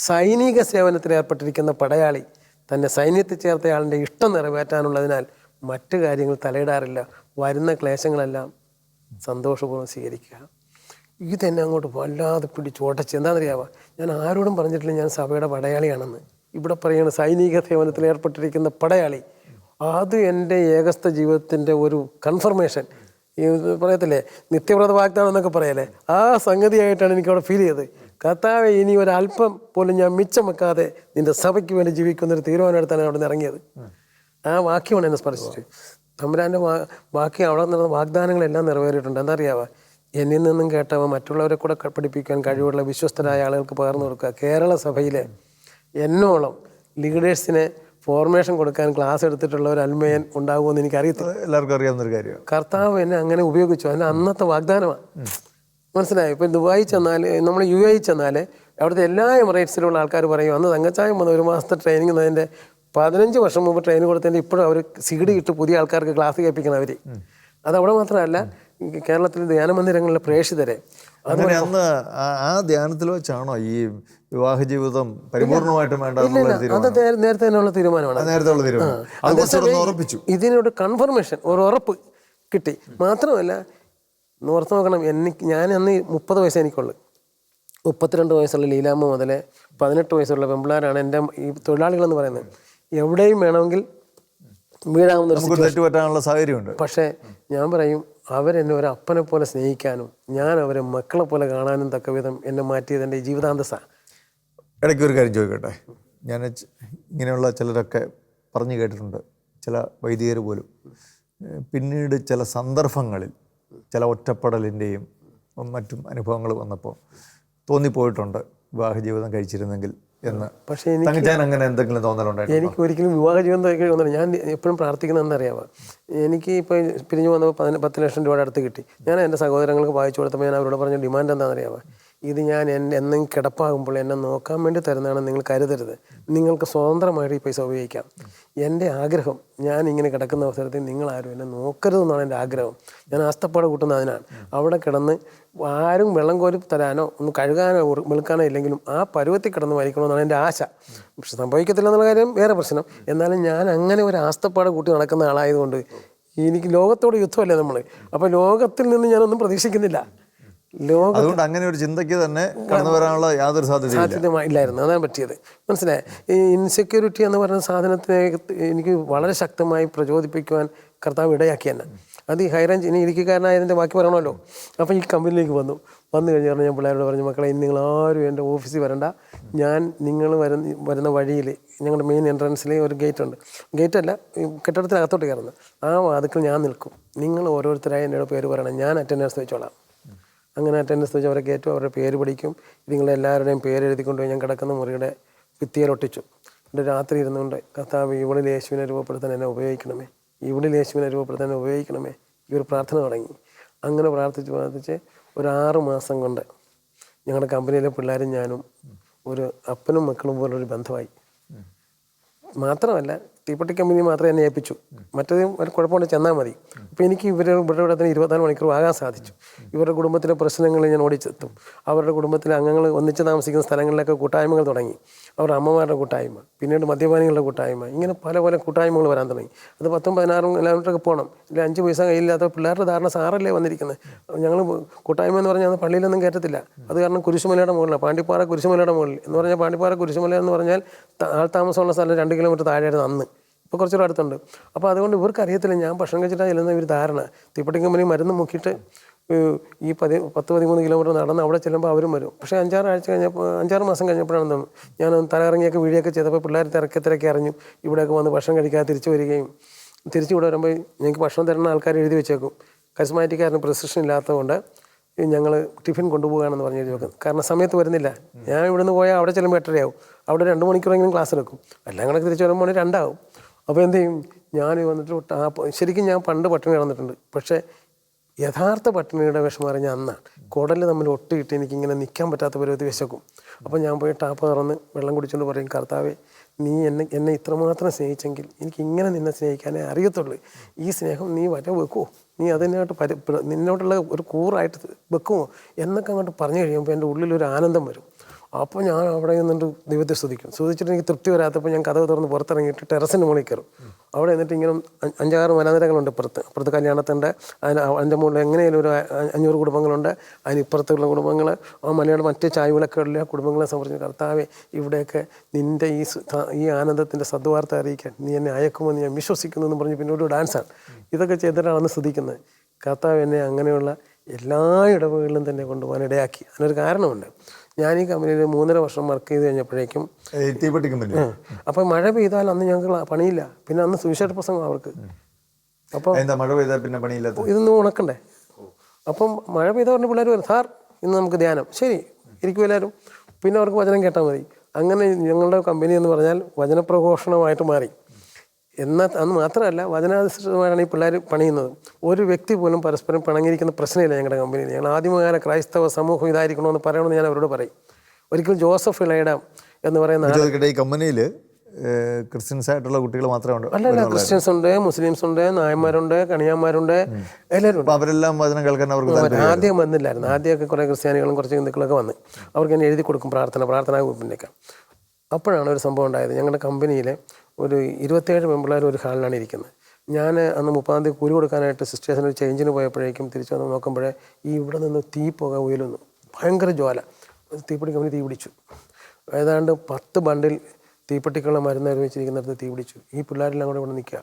സൈനിക സേവനത്തിൽ ഏർപ്പെട്ടിരിക്കുന്ന പടയാളി തന്നെ സൈന്യത്തിൽ ചേർത്തയാളിൻ്റെ ഇഷ്ടം നിറവേറ്റാനുള്ളതിനാൽ മറ്റു കാര്യങ്ങൾ തലയിടാറില്ല, വരുന്ന ക്ലേശങ്ങളെല്ലാം സന്തോഷപൂർവ്വം സ്വീകരിക്കുക. ഇതെന്നെ അങ്ങോട്ട് വല്ലാതെ പിടിച്ചോട്ടച്ച്. എന്താണെന്നറിയാവുക, ഞാൻ ആരോടും പറഞ്ഞിട്ടില്ല ഞാൻ സഭയുടെ പടയാളിയാണെന്ന്. ഇവിടെ പറയുന്ന സൈനിക സേവനത്തിൽ ഏർപ്പെട്ടിരിക്കുന്ന പടയാളി, അത് എൻ്റെ ഏകസ്ഥ ജീവിതത്തിൻ്റെ ഒരു കൺഫർമേഷൻ. ഈ പറയത്തില്ലേ നിത്യവ്രത വാഗ്ദാനം എന്നൊക്കെ പറയല്ലേ, ആ സംഗതിയായിട്ടാണ് എനിക്കവിടെ ഫീൽ ചെയ്തത്. കർത്താവെ, ഇനി ഒരല്പം പോലും ഞാൻ മിച്ചം വെക്കാതെ നിൻ്റെ സഭയ്ക്ക് വേണ്ടി ജീവിക്കുന്നൊരു തീരുമാനം എടുത്താണ് അവിടെ നിന്ന് ഇറങ്ങിയത്. ആ വാക്യമാണ് എന്നെ സ്പർശിച്ചത്. തമ്പുരാൻ്റെ ബാക്കി അവിടെ നടന്ന വാഗ്ദാനങ്ങളെല്ലാം നിറവേറിയിട്ടുണ്ട്. എന്താ അറിയാവുക, എന്നിൽ നിന്നും കേട്ടവ മറ്റുള്ളവരെ കൂടെ പഠിപ്പിക്കാൻ കഴിവുള്ള വിശ്വസ്തരായ ആളുകൾക്ക് പകർന്നു കൊടുക്കുക. കേരള സഭയിലെ എന്നോളം ലീഡേഴ്സിനെ ഫോർമേഷൻ കൊടുക്കാൻ ക്ലാസ് എടുത്തിട്ടുള്ള ഒരു അൽമയൻ ഉണ്ടാകുമെന്ന് എനിക്കറിയത്തില്ല. എല്ലാവർക്കും അറിയാവുന്നൊരു കാര്യമാണ്. കർത്താവ് എന്നെ അങ്ങനെ ഉപയോഗിച്ചു. അതിൻ്റെ അന്നത്തെ വാഗ്ദാനമാണ്. മനസ്സിലായി. ഇപ്പം ദുബായി ചെന്നാൽ, നമ്മൾ UAE ചെന്നാൽ അവിടുത്തെ എല്ലാ എമിറേറ്റ്സിലുള്ള ആൾക്കാർ പറയും, അന്ന് തങ്കച്ചായം വന്ന 1 മാസത്തെ ട്രെയിനിങ് എന്നതിൻ്റെ 15 വർഷം മുമ്പ് ട്രെയിൻ കൊടുത്തതിൻ്റെ ഇപ്പോഴും അവർ സിഗിഡ് ഇട്ട് പുതിയ ആൾക്കാർക്ക് ക്ലാസ് കേൾപ്പിക്കണം അവർ. അതവിടെ മാത്രമല്ല, കേരളത്തിൽ ധ്യാനമന്ദിരങ്ങളിലെ പ്രേക്ഷിതരെ അങ്ങനെ അന്ന് ആ ധ്യാനത്തിൽ വെച്ചാണോ ഈ വിവാഹ ജീവിതം പരിപൂർണമായിട്ടും വേണ്ട? അത് നേരത്തെ തന്നെയുള്ള തീരുമാനമാണ്. ഇതിനൊരു കൺഫർമേഷൻ, ഒരു ഉറപ്പ് കിട്ടി. മാത്രമല്ല ഓർത്ത് നോക്കണം, ഞാൻ അന്ന് 30 വയസ്സേ എനിക്കുള്ളൂ. 32 വയസ്സുള്ള ലീലാമ്മ മുതൽ 18 വയസ്സുള്ള പെമ്പിളാരാണ് എൻ്റെ ഈ തൊഴിലാളികളെന്ന് പറയുന്നത്. എവിടെയും വേണമെങ്കിൽ വീഴാവുന്ന സാഹചര്യമുണ്ട്. പക്ഷേ ഞാൻ പറയും, അവരെന്നെ ഒരു അപ്പനെ പോലെ സ്നേഹിക്കാനും ഞാൻ അവരെ മക്കളെ പോലെ കാണാനും തക്ക വിധം എന്നെ മാറ്റിയത് എൻ്റെ ജീവിതാന്തസ. ഇടയ്ക്ക് ഒരു കാര്യം ചോദിക്കട്ടെ, ഞാൻ ഇങ്ങനെയുള്ള ചിലരൊക്കെ പറഞ്ഞു കേട്ടിട്ടുണ്ട്, ചില വൈദികർ പോലും പിന്നീട് ചില സന്ദർഭങ്ങളിൽ ചില ഒറ്റപ്പെടലിൻ്റെയും മറ്റും അനുഭവങ്ങൾ വന്നപ്പോൾ തോന്നിപ്പോയിട്ടുണ്ട് വിവാഹ ജീവിതം കഴിച്ചിരുന്നെങ്കിൽ എന്ന്. പക്ഷേ അങ്ങനെ എന്തെങ്കിലും തോന്നലുണ്ടായിരുന്നു? എനിക്ക് ഒരിക്കലും വിവാഹ ജീവിതം തോന്നില്ല. ഞാൻ എപ്പോഴും പ്രാർത്ഥിക്കുന്നത് എന്നറിയാമോ, എനിക്ക് ഇപ്പോൾ പിരിഞ്ഞു വന്നപ്പോൾ 10 ലക്ഷം രൂപയുടെ അടുത്ത് കിട്ടി. ഞാൻ എൻ്റെ സഹോദരങ്ങൾക്ക് വായിച്ചു കൊടുത്തപ്പോൾ ഞാൻ അവരോട് പറഞ്ഞ ഡിമാൻഡ് എന്താണെന്നറിയാമോ, ഇത് ഞാൻ എന്നും കിടപ്പാകുമ്പോൾ എന്നെ നോക്കാൻ വേണ്ടി തരുന്നതാണ് നിങ്ങൾ കരുതരുത്. നിങ്ങൾക്ക് സ്വതന്ത്രമായിട്ട് ഈ പൈസ ഉപയോഗിക്കാം. എൻ്റെ ആഗ്രഹം, ഞാൻ ഇങ്ങനെ കിടക്കുന്ന അവസരത്തിൽ നിങ്ങളാരും എന്നെ നോക്കരുതെന്നാണ് എൻ്റെ ആഗ്രഹം. ഞാൻ ആസ്തപ്പാട് കൂട്ടുന്ന അതിനാണ്. അവിടെ കിടന്ന് ആരും വെള്ളം കോരി തരാനോ ഒന്ന് കഴുകാനോ വെളുക്കാനോ ഇല്ലെങ്കിലും ആ പരുവത്തിൽ കിടന്ന് മരിക്കണമെന്നാണ് എൻ്റെ ആശ. പക്ഷെ സംഭവിക്കത്തില്ല എന്നുള്ള കാര്യം വേറെ പ്രശ്നം. എന്നാലും ഞാൻ അങ്ങനെ ഒരു ആസ്തപ്പാട് കൂട്ടി നടക്കുന്ന ആളായതുകൊണ്ട് എനിക്ക് ലോകത്തോട് യുദ്ധമല്ലേ നമ്മൾ. അപ്പോൾ ലോകത്തിൽ നിന്ന് ഞാനൊന്നും പ്രതീക്ഷിക്കുന്നില്ല. അതുകൊണ്ട് അങ്ങനെ ഒരു ചിന്തയ്ക്ക് തന്നെ കടന്നു വരാനുള്ള യാതൊരു സാധ്യതയില്ലായിരുന്നു. അതാണ് പറ്റിയത്. മനസ്സിലായി. ഈ ഇൻസെക്യൂരിറ്റി എന്ന് പറയുന്ന സാധനത്തിനെ എനിക്ക് വളരെ ശക്തമായി പ്രചോദിപ്പിക്കുവാൻ കർത്താവ് ഇടയാക്കി തന്നെ. അത് ഈ ഹൈറേഞ്ച് ഇനി ഇടുക്കിക്കാരനായതിൻ്റെ ബാക്കി പറയണമല്ലോ. അപ്പോൾ ഈ കമ്പനിയിലേക്ക് വന്നു കഴിഞ്ഞ് പറഞ്ഞാൽ ഞാൻ പിള്ളേരോട് പറഞ്ഞു, മക്കളെ ഇനി നിങ്ങൾ ആരും എൻ്റെ ഓഫീസിൽ വരണ്ട. ഞാൻ നിങ്ങൾ വരുന്ന വഴിയിൽ ഞങ്ങളുടെ മെയിൻ എൻട്രൻസിൽ ഒരു ഗേറ്റ് ഉണ്ട്. ഗേറ്റല്ല, കെട്ടിടത്തിനകത്തോട്ട് കയറുന്നത്. ആ വാതിക്കൽ ഞാൻ നിൽക്കും. നിങ്ങൾ ഓരോരുത്തരായി എന്നോട് പേര് പറയണം, ഞാൻ അറ്റൻഡൻസ് വെച്ചോളാം. അങ്ങനെ അറ്റൻഡൻസ് വെച്ച് അവരെ കയറ്റും, അവരുടെ പേര് പഠിക്കും. നിങ്ങളെല്ലാവരുടെയും പേര് എഴുതിക്കൊണ്ടുപോയി ഞാൻ കിടക്കുന്ന മുറിയുടെ ഭിത്തിയിലൊട്ടിച്ചു. എന്നിട്ട് രാത്രി ഇരുന്നുകൊണ്ട്, കർത്താവ് ഇവളിൽ യേശുവിനെ രൂപപ്പെടുത്താൻ എന്നെ ഉപയോഗിക്കണമേ, ഇവളിൽ യേശുവിനെ രൂപപ്പെടുത്താൻ എന്നെ ഉപയോഗിക്കണമേ. ഈ ഒരു പ്രാർത്ഥന തുടങ്ങി. അങ്ങനെ പ്രാർത്ഥിച്ച് ഒരു 6 മാസം കൊണ്ട് ഞങ്ങളുടെ കമ്പനിയിലെ പിള്ളേരും ഞാനും ഒരു അപ്പനും മക്കളും പോലൊരു ബന്ധമായി. മാത്രമല്ല തീപ്പെട്ടി കമ്പനി മാത്രമേ എന്നെ ഏൽപ്പിച്ചു. മറ്റേത് ഒരു കുഴപ്പമുണ്ട്, ചെന്നാൽ മതി. അപ്പോൾ എനിക്ക് ഇവരുടെ ഇവിടെ തന്നെ 24 മണിക്കൂർ ആകാൻ സാധിച്ചു. ഇവരുടെ കുടുംബത്തിലെ പ്രശ്നങ്ങൾ ഞാൻ ഓടിച്ചെത്തും. അവരുടെ കുടുംബത്തിലെ അംഗങ്ങൾ ഒന്നിച്ച് താമസിക്കുന്ന സ്ഥലങ്ങളിലൊക്കെ കൂട്ടായ്മകൾ തുടങ്ങി. അവരുടെ അമ്മമാരുടെ കൂട്ടായ്മ, പിന്നീട് മദ്യപാനികളുടെ കൂട്ടായ്മ, ഇങ്ങനെ പല പല കൂട്ടായ്മകൾ വരാൻ തുടങ്ങി. അത് 10-16 കിലോമീറ്ററൊക്കെ പോകണം. ഇല്ല 5 പൈസ കയ്യില്ലാത്ത പിള്ളേരുടെ ധാരണ സാറല്ലേ വന്നിരിക്കുന്നത്. ഞങ്ങൾ കൂട്ടായ്മ എന്ന് പറഞ്ഞാൽ അത് പള്ളിയിലൊന്നും കയറ്റത്തില്ല. അത് കാരണം കുരിശുമലയുടെ മുകളിലാണ്, പാണ്ടിപ്പാറ കുരിശുമലയുടെ മുകളിൽ എന്ന് പറഞ്ഞാൽ, പാണ്ടിപ്പാറ കുരിശുമല എന്ന് പറഞ്ഞാൽ ആൾതാമസമുള്ള സ്ഥലം 2 കിലോമീറ്റർ താഴെയായിരുന്നു അന്ന്. ഇപ്പോൾ കുറച്ചുകൂടെ അടുത്തുണ്ട്. അപ്പോൾ അതുകൊണ്ട് ഇവർക്ക് അറിയത്തില്ല ഞാൻ ഭക്ഷണം കഴിച്ചിട്ടാണ് ചെല്ലുന്ന ഒരു ധാരണ. തീപ്പെട്ടി കമ്പനി മരുന്ന് മുക്കിയിട്ട് ഈ 10-13 കിലോമീറ്റർ നടന്ന് അവിടെ ചെല്ലുമ്പോൾ അവരും വരും. പക്ഷേ 5-6 മാസം കഴിഞ്ഞപ്പോഴാണ് ഞാൻ തലയിറങ്ങിയൊക്കെ വീഴിയൊക്കെ ചെയ്തപ്പോൾ പിള്ളേർ തിരക്കി അറിഞ്ഞു. ഇവിടെയൊക്കെ വന്ന് ഭക്ഷണം കഴിക്കാതെ തിരിച്ചു വരികയും, തിരിച്ചു ഇവിടെ വരുമ്പോൾ ഞങ്ങൾക്ക് ഭക്ഷണം തരുന്ന ആൾക്കാർ എഴുതി വെച്ചേക്കും. കരിസ്മാറ്റിക്കാരന് പ്രിസ്ക്രിപ്ഷൻ ഇല്ലാത്തതുകൊണ്ട് ഞങ്ങൾ ടിഫിൻ കൊണ്ടുപോകുകയാണെന്ന് പറഞ്ഞ് എഴുതി വെക്കും. കാരണം സമയത്ത് വരുന്നില്ല. ഞാൻ ഇവിടെ നിന്ന് പോയാൽ അവിടെ ചെല്ലുമ്പോൾ 8:30 അവിടെ 2 മണിക്കൂറെങ്കിലും ക്ലാസ് എടുക്കും. എല്ലാം കണക്ക് തിരിച്ച് വരുമ്പോൾ 2 ആവും. അപ്പോൾ എന്ത് ചെയ്യും, ഞാൻ വന്നിട്ട് ശരിക്കും ഞാൻ പണ്ട് പട്ടിണി കിടന്നിട്ടുണ്ട്. പക്ഷേ യഥാർത്ഥ പട്ടിണിയുടെ വിഷമം അറിഞ്ഞ അന്നാണ്. കുടൽ തമ്മിൽ ഒട്ടിയിട്ട് എനിക്കിങ്ങനെ നിൽക്കാൻ പറ്റാത്ത പരുവത്തിൽ വിശക്കും. അപ്പോൾ ഞാൻ പോയി ടാപ്പ് തുറന്ന് വെള്ളം കുടിച്ചുകൊണ്ട് പറയും, കർത്താവേ നീ എന്നെ ഇത്രമാത്രം സ്നേഹിച്ചെങ്കിൽ എനിക്ക് ഇങ്ങനെ നിന്നെ സ്നേഹിക്കാനേ അറിയത്തുള്ളൂ. ഈ സ്നേഹം നീ വെക്കുമോ, നീ അതിനായിട്ട് നിന്നോട്ടുള്ള ഒരു കൂറായിട്ട് വെക്കുമോ എന്നൊക്കെ അങ്ങോട്ട് പറഞ്ഞു കഴിയുമ്പോൾ എൻ്റെ ഉള്ളിലൊരു ആനന്ദം വരും. അപ്പോൾ ഞാൻ അവിടെ നിന്നിട്ട് ദൈവത്തെ സ്തുതിച്ചിട്ട് എനിക്ക് തൃപ്തി വരാത്തപ്പോൾ ഞാൻ കഥവ് തുറന്ന് പുറത്തിറങ്ങിയിട്ട് ടെറസിൻ്റെ മുകളിൽ കയറും. അവിടെ എന്നിട്ട് ഇങ്ങനെ 5-6 മലനിരകളുണ്ട് ഇപ്പുറത്ത് കല്യാണത്തിൻ്റെ. അതിൻ്റെ മുകളിൽ എങ്ങനെയും ഒരു 500 കുടുംബങ്ങളുണ്ട്. അതിനിപ്പുറത്തുള്ള കുടുംബങ്ങൾ, ആ മലയുടെ മറ്റ് ചായ്വിളക്കുകളിലെ കുടുംബങ്ങളെ സംബന്ധിച്ച്, കർത്താവെ ഇവിടെയൊക്കെ നിൻ്റെ ഈ ആനന്ദത്തിൻ്റെ സദ്വാർത്ത അറിയിക്കാൻ നീ എന്നെ അയക്കുമെന്ന് ഞാൻ വിശ്വസിക്കുന്നു എന്ന് പറഞ്ഞ് പിന്നെ ഒരു ഡാൻസാണ്. ഇതൊക്കെ ചെയ്തിട്ടാണ് സ്തുതിക്കുന്നത്. കർത്താവ് എന്നെ അങ്ങനെയുള്ള എല്ലാ ഇടവുകളിലും തന്നെ കൊണ്ടുപോകാൻ ഇടയാക്കി. അതിനൊരു കാരണമുണ്ട്. ഞാൻ ഈ കമ്പനിയിൽ 3.5 വർഷം വർക്ക് ചെയ്ത് കഴിഞ്ഞപ്പോഴേക്കും അപ്പം മഴ പെയ്താൽ അന്ന് ഞങ്ങൾക്ക് പണിയില്ല. പിന്നെ അന്ന് സുവിശേഷ പ്രസംഗം അവർക്ക്. അപ്പോൾ മഴ പെയ്താൽ പിന്നെ പണിയില്ല, ഇതൊന്നും ഉണക്കണ്ടേ. അപ്പം മഴ പെയ്ത പറഞ്ഞ പിള്ളേർ വരും, സാർ ഇന്ന് നമുക്ക് ധ്യാനം. ശരി, ഇരിക്കും എല്ലാവരും. പിന്നെ അവർക്ക് വചനം കേട്ടാൽ മതി. അങ്ങനെ ഞങ്ങളുടെ കമ്പനി എന്ന് പറഞ്ഞാൽ വചനപ്രഘോഷണമായിട്ട് മാറി. എന്നാൽ അന്ന് മാത്രമല്ല, വചനാധിഷ്ഠിതമായാണ് ഈ പിള്ളേർ പണിയുന്നത്. ഒരു വ്യക്തി പോലും പരസ്പരം പിണങ്ങിയിരിക്കുന്ന പ്രശ്നമില്ല ഞങ്ങളുടെ കമ്പനിയിൽ. ഞങ്ങൾ ആദ്യകാല ക്രൈസ്തവ സമൂഹം ഇതായിരിക്കണമെന്ന് പറയണമെന്ന് ഞാൻ അവരോട് പറയും. ഒരിക്കലും ജോസഫ് ഇളയിടാം എന്ന് പറയുന്ന ഈ കമ്പനിയിൽ ക്രിസ്ത്യൻസ് ആയിട്ടുള്ള കുട്ടികൾ മാത്രമേ ഉണ്ട്? അല്ലല്ല, ക്രിസ്ത്യൻസ് ഉണ്ട്, മുസ്ലിംസ് ഉണ്ട്, നായന്മാരുണ്ട്, കണിയാന്മാരുണ്ട്, എല്ലാവരും ഉണ്ട്. അവരെല്ലാം വചനം കേൾക്കാൻ അവർക്ക് ആദ്യം വന്നില്ലായിരുന്നു. ആദ്യമൊക്കെ കുറേ ക്രിസ്ത്യാനികളും കുറച്ച് ഹിന്ദുക്കളൊക്കെ വന്ന് അവർക്ക് എന്നെ എഴുതി കൊടുക്കും പ്രാർത്ഥനാ ഗ്രൂപ്പിൻ്റെയൊക്കെ. അപ്പോഴാണ് ഒരു സംഭവം ഉണ്ടായത്. ഞങ്ങളുടെ കമ്പനിയിലെ ഒരു 27 പെൺപിള്ളേർ ഒരു ഹാളിലാണ് ഇരിക്കുന്നത്. ഞാൻ അന്ന് 30-ാം തീയതി കൂലി കൊടുക്കാനായിട്ട് സിസ്റ്റേഴ്സിന് ഒരു ചേഞ്ചിന് പോയപ്പോഴേക്കും തിരിച്ചു വന്ന് നോക്കുമ്പോഴേ ഈ ഇവിടെ നിന്ന് തീ പുക ഉയരുന്നു, ഭയങ്കര ജ്വാല. തീപ്പെട്ടി കമ്പനി തീ പിടിച്ചു. ഏതാണ്ട് 10 ബണ്ടിൽ തീപ്പെട്ടിക്കുള്ള മരുന്ന് ഒരുമിച്ചിരിക്കുന്നിടത്ത് തീ പിടിച്ചു. ഈ പിള്ളേരെല്ലാം കൂടെ ഇവിടെ നിൽക്കുക.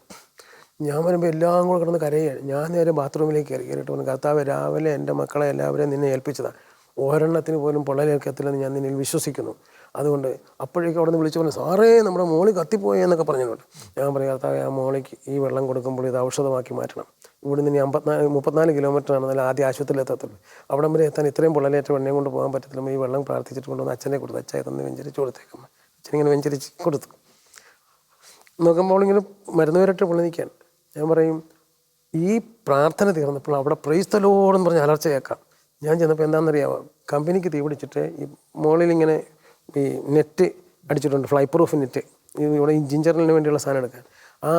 ഞാൻ വരുമ്പോൾ എല്ലാം കൂടെ കിടന്ന് കരയുകയാണ്. ഞാൻ നേരെ ബാത്റൂമിലേക്ക് കയറിയിട്ട് പറഞ്ഞു, കർത്താവേ രാവിലെ എൻ്റെ മക്കളെ എല്ലാവരെയും നിന്നെ ഏൽപ്പിച്ചതാണ്. ഒരെണ്ണത്തിന് പോലും പൊള്ളലേൽക്കത്തില്ലെന്ന് ഞാൻ നിന്നിൽ വിശ്വസിക്കുന്നു. അതുകൊണ്ട് അപ്പോഴേക്കും അവിടെ നിന്ന് വിളിച്ചു പറഞ്ഞു, സാറേ നമ്മുടെ മോളി കത്തിപ്പോയി എന്നൊക്കെ പറഞ്ഞിട്ടുണ്ട്. ഞാൻ പറയും, കർത്താവേ ആ മോളിക്ക് ഈ വെള്ളം കൊടുക്കുമ്പോൾ ഇത് ഔഷധമാക്കി മാറ്റണം. ഇവിടെ നിന്ന് 34 കിലോമീറ്ററാണ് നല്ല ആദ്യ ആശുപത്രിയിൽ എത്തത്തുള്ളൂ. അവിടം വരെ എത്താൻ ഇത്രയും പൊള്ളലേറ്റ വെണ്ണയും കൊണ്ട് പോകാൻ പറ്റത്തില്ല. ഈ വെള്ളം പ്രാർത്ഥിച്ചിട്ട് കൊണ്ടുവന്ന് അച്ഛനെ കൊടുത്തു. അച്ഛനെ തന്ന് വെഞ്ചരിച്ച് കൊടുത്തേക്കും. അച്ഛനിങ്ങനെ വെഞ്ചരിച്ച് കൊടുത്തു. നോക്കുമ്പോൾ ഇങ്ങനെ മരുന്ന് വരട്ട് പൊള്ളിനിൽക്കാൻ. ഞാൻ പറയും, ഈ പ്രാർത്ഥന തീർന്നപ്പോൾ അവിടെ പ്രൈസ് ദി ലോർഡ് എന്ന് പറഞ്ഞ് അലർച്ച കേൾക്കാം. ഞാൻ ചെന്നപ്പോൾ എന്താണെന്നറിയാമോ, കമ്പനിക്ക് തീ പിടിച്ചിട്ട് ഈ മുകളിൽ ഇങ്ങനെ ഈ നെറ്റ് അടിച്ചിട്ടുണ്ട്, ഫ്ലൈ പ്രൂഫ് നെറ്റ്, ഇവിടെ ഈ ജിഞ്ചറിന് വേണ്ടിയുള്ള സാധനം എടുക്കാൻ. ആ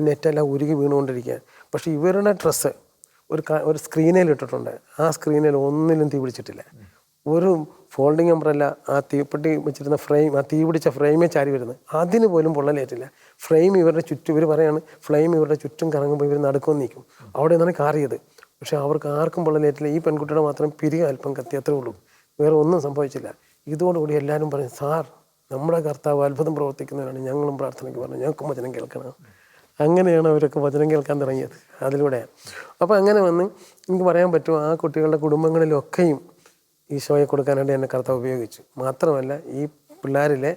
നെറ്റെല്ലാം ഉരുകി വീണുകൊണ്ടിരിക്കുക. പക്ഷേ ഇവരുടെ ഡ്രസ്സ് ഒരു സ്ക്രീനിൽ ഇട്ടിട്ടുണ്ട്. ആ സ്ക്രീനിൽ ഒന്നിലും തീ പിടിച്ചിട്ടില്ല. ഒരു ഫോൾഡിങ് അംബ്രല്ല ആ തീപ്പെട്ടി വെച്ചിരുന്ന ഫ്രെയിം, ആ തീ പിടിച്ച ഫ്രെയിമേ ചാരി വരുന്നത്, അതിന് പോലും പൊള്ളലേറ്റില്ല. ഫ്രെയിം ഇവരുടെ ചുറ്റും, ഇവർ പറയാണ് ഫ്ലെയിം ഇവരുടെ ചുറ്റും കറങ്ങുമ്പോൾ ഇവർ നടുക്കം നിൽക്കും. അവിടെ നിന്നാണ് കാറിയത്. പക്ഷേ അവർക്ക് ആർക്കും പൊള്ളലേറ്റില്ല. ഈ പെൺകുട്ടിയുടെ മാത്രം പിരിക അല്പം കത്തി, അത്രേ ഉള്ളൂ, വേറെ ഒന്നും സംഭവിച്ചില്ല. ഇതോടുകൂടി എല്ലാവരും പറയും, സാർ നമ്മുടെ കർത്താവ് അത്ഭുതം പ്രവർത്തിക്കുന്നവരാണ്, ഞങ്ങളും പ്രാർത്ഥനയ്ക്ക് പറഞ്ഞു, ഞങ്ങൾക്കും വചനം കേൾക്കണം. അങ്ങനെയാണ് അവരൊക്കെ വചനം കേൾക്കാൻ തുടങ്ങിയത് അതിലൂടെയാണ്. അപ്പോൾ അങ്ങനെ വന്ന് എനിക്ക് പറയാൻ പറ്റും, ആ കുട്ടികളുടെ കുടുംബങ്ങളിലൊക്കെയും ഈശോയെ കൊടുക്കാനായിട്ട് എന്നെ കർത്താവ് ഉപയോഗിച്ചു. മാത്രമല്ല ഈ പിള്ളേരിലെ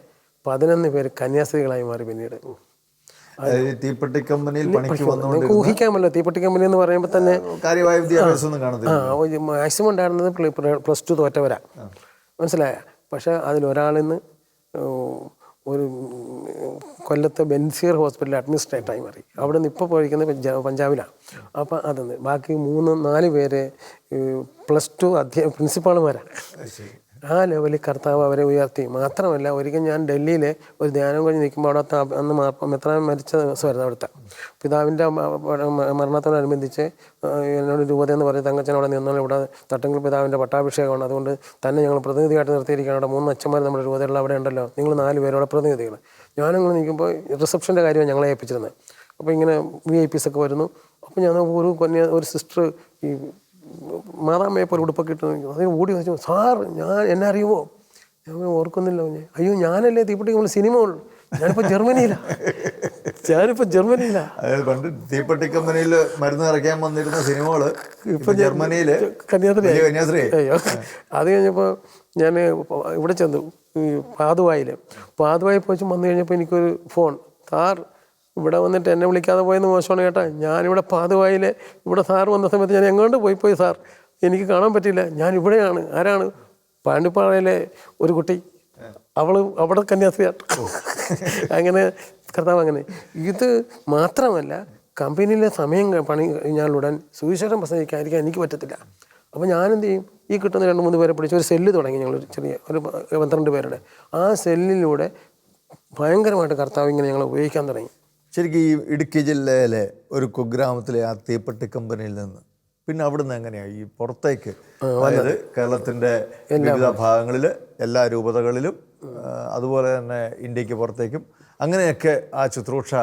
11 പേര് കന്യാസ്ത്രീകളായി മാറി. പിന്നീട് തീപ്പെട്ടി കമ്പനിയിൽ പണിക്ക് നമുക്ക് ഊഹിക്കാമല്ലോ, തീപ്പെട്ടി കമ്പനി എന്ന് പറയുമ്പോൾ തന്നെ കാര്യമായ വിദ്യാഭ്യാസമൊന്നും കാണത്തില്ല. മാക്സിമം ഉണ്ടായിരുന്നത് +2 തോറ്റവരാ, മനസ്സിലായ. പക്ഷേ അതിലൊരാളിന്ന് ഒരു കൊല്ലത്തെ ബെൻസീർ ഹോസ്പിറ്റലിൽ അഡ്മിനിസ്ട്രേറ്ററായി മാറി. അവിടെ നിന്ന് ഇപ്പോൾ പോയിരിക്കുന്നത് പഞ്ചാബിലാണ്. അപ്പം അതെന്ന് ബാക്കി 3-4 പേര് +2 പ്രിൻസിപ്പാളുമാരാണ്. ആ ലെവലിൽ കർത്താവ് അവരെ ഉയർത്തി. മാത്രമല്ല ഒരിക്കൽ ഞാൻ ഡൽഹിയിൽ ഒരു ധ്യാനം കഴിഞ്ഞ് നിൽക്കുമ്പോൾ അവിടുത്തെ അന്ന് മെത്രാൻ മരിച്ച ദിവസമായിരുന്നു. അവിടുത്തെ പിതാവിൻ്റെ മരണത്തോടനുബന്ധിച്ച് എന്നോട് രൂപതയെന്ന് പറഞ്ഞ്, തങ്കച്ചൻ അവിടെ നിന്നാൽ ഇവിടെ തട്ടങ്കിൽ പിതാവിൻ്റെ പട്ടാഭിഷേകമാണ്, അതുകൊണ്ട് തന്നെ ഞങ്ങൾ പ്രതിനിധിയായിട്ട് നിർത്തിയിരിക്കുകയാണ്. അവിടെ 3 അച്ഛന്മാർ നമ്മുടെ രൂപതയുള്ള അവിടെ ഉണ്ടല്ലോ, നിങ്ങൾ 4 പേരോടെ പ്രതിനിധികൾ. ഞാനങ്ങനെ നിൽക്കുമ്പോൾ റിസപ്ഷൻ്റെ കാര്യമാണ് ഞങ്ങളെ ഏൽപ്പിച്ചിരുന്നത്. അപ്പോൾ ഇങ്ങനെ VIPs ഒക്കെ വരുന്നു. അപ്പോൾ ഞാൻ ഒരു സിസ്റ്റർ ഈ മാതാമ്മയെ പോലെ ഉടുപ്പൊക്കെ ഇട്ട് അതിന് ഓടി വെച്ചു, സാർ എന്നെ അറിയുമോ? ഞാൻ ഓർക്കുന്നില്ല. അയ്യോ ഞാനല്ലേ തീപ്പെട്ടി നമ്മൾ സിനിമ ഉള്ളു, ഞാനിപ്പോൾ ജർമ്മനിയിലാ. പണ്ട് തീപ്പെട്ടി കമ്പനിയിൽ മരുന്ന് നിറയ്ക്കാൻ വന്നിരുന്ന സിനിമകള് ഇപ്പൊ ജർമ്മനിയില് കന്യാസ്ത്രീ. അയ്യോ, അത് കഴിഞ്ഞപ്പോൾ ഞാൻ ഇവിടെ ചെന്നു, ഈ പാതുവായിൽ പോയി വന്നു കഴിഞ്ഞപ്പോൾ എനിക്കൊരു ഫോൺ, സാർ ഇവിടെ വന്നിട്ട് എന്നെ വിളിക്കാതെ പോയെന്ന് മോശമാണ് കേട്ടാ, ഞാനിവിടെ പാതുവായിൽ ഇവിടെ സാർ വന്ന സമയത്ത് ഞാൻ എങ്ങോട്ട് പോയി സാർ, എനിക്ക് കാണാൻ പറ്റില്ല, ഞാൻ ഇവിടെയാണ്. ആരാണ്? പാണ്ടിപ്പാറയിലെ ഒരു കുട്ടി, അവിടെ കന്യാസ്ത്രീയാണ്. അങ്ങനെ കർത്താവ് അങ്ങനെ. ഇത് മാത്രമല്ല, കമ്പനിയിലെ സമയം പണി കഴിഞ്ഞാലുടൻ സുവിശേഷം പ്രസംഗിക്കാതിരിക്കാൻ എനിക്ക് പറ്റത്തില്ല. അപ്പോൾ ഞാനെന്ത് ചെയ്യും, ഈ കിട്ടുന്ന 2-3 പേരെ പിടിച്ച് ഒരു സെല്ല് തുടങ്ങി, ഞങ്ങൾ ചെറിയ ഒരു 12 പേരുടെ. ആ സെല്ലിലൂടെ ഭയങ്കരമായിട്ട് കർത്താവ് ഇങ്ങനെ ഞങ്ങൾ ഉപയോഗിക്കാൻ തുടങ്ങി. ശരിക്കും ഈ ഇടുക്കി ജില്ലയിലെ ഒരു കുഗ്രാമത്തിലെ ആ തീപ്പെട്ടി കമ്പനിയിൽ നിന്ന് പിന്നെ അവിടുന്ന് എങ്ങനെയാണ് ഈ പുറത്തേക്ക്, അതായത് കേരളത്തിൻ്റെ വിവിധ ഭാഗങ്ങളിൽ എല്ലാ രൂപതകളിലും അതുപോലെ തന്നെ ഇന്ത്യക്ക് പുറത്തേക്കും അങ്ങനെയൊക്കെ ആ ശുശ്രൂഷ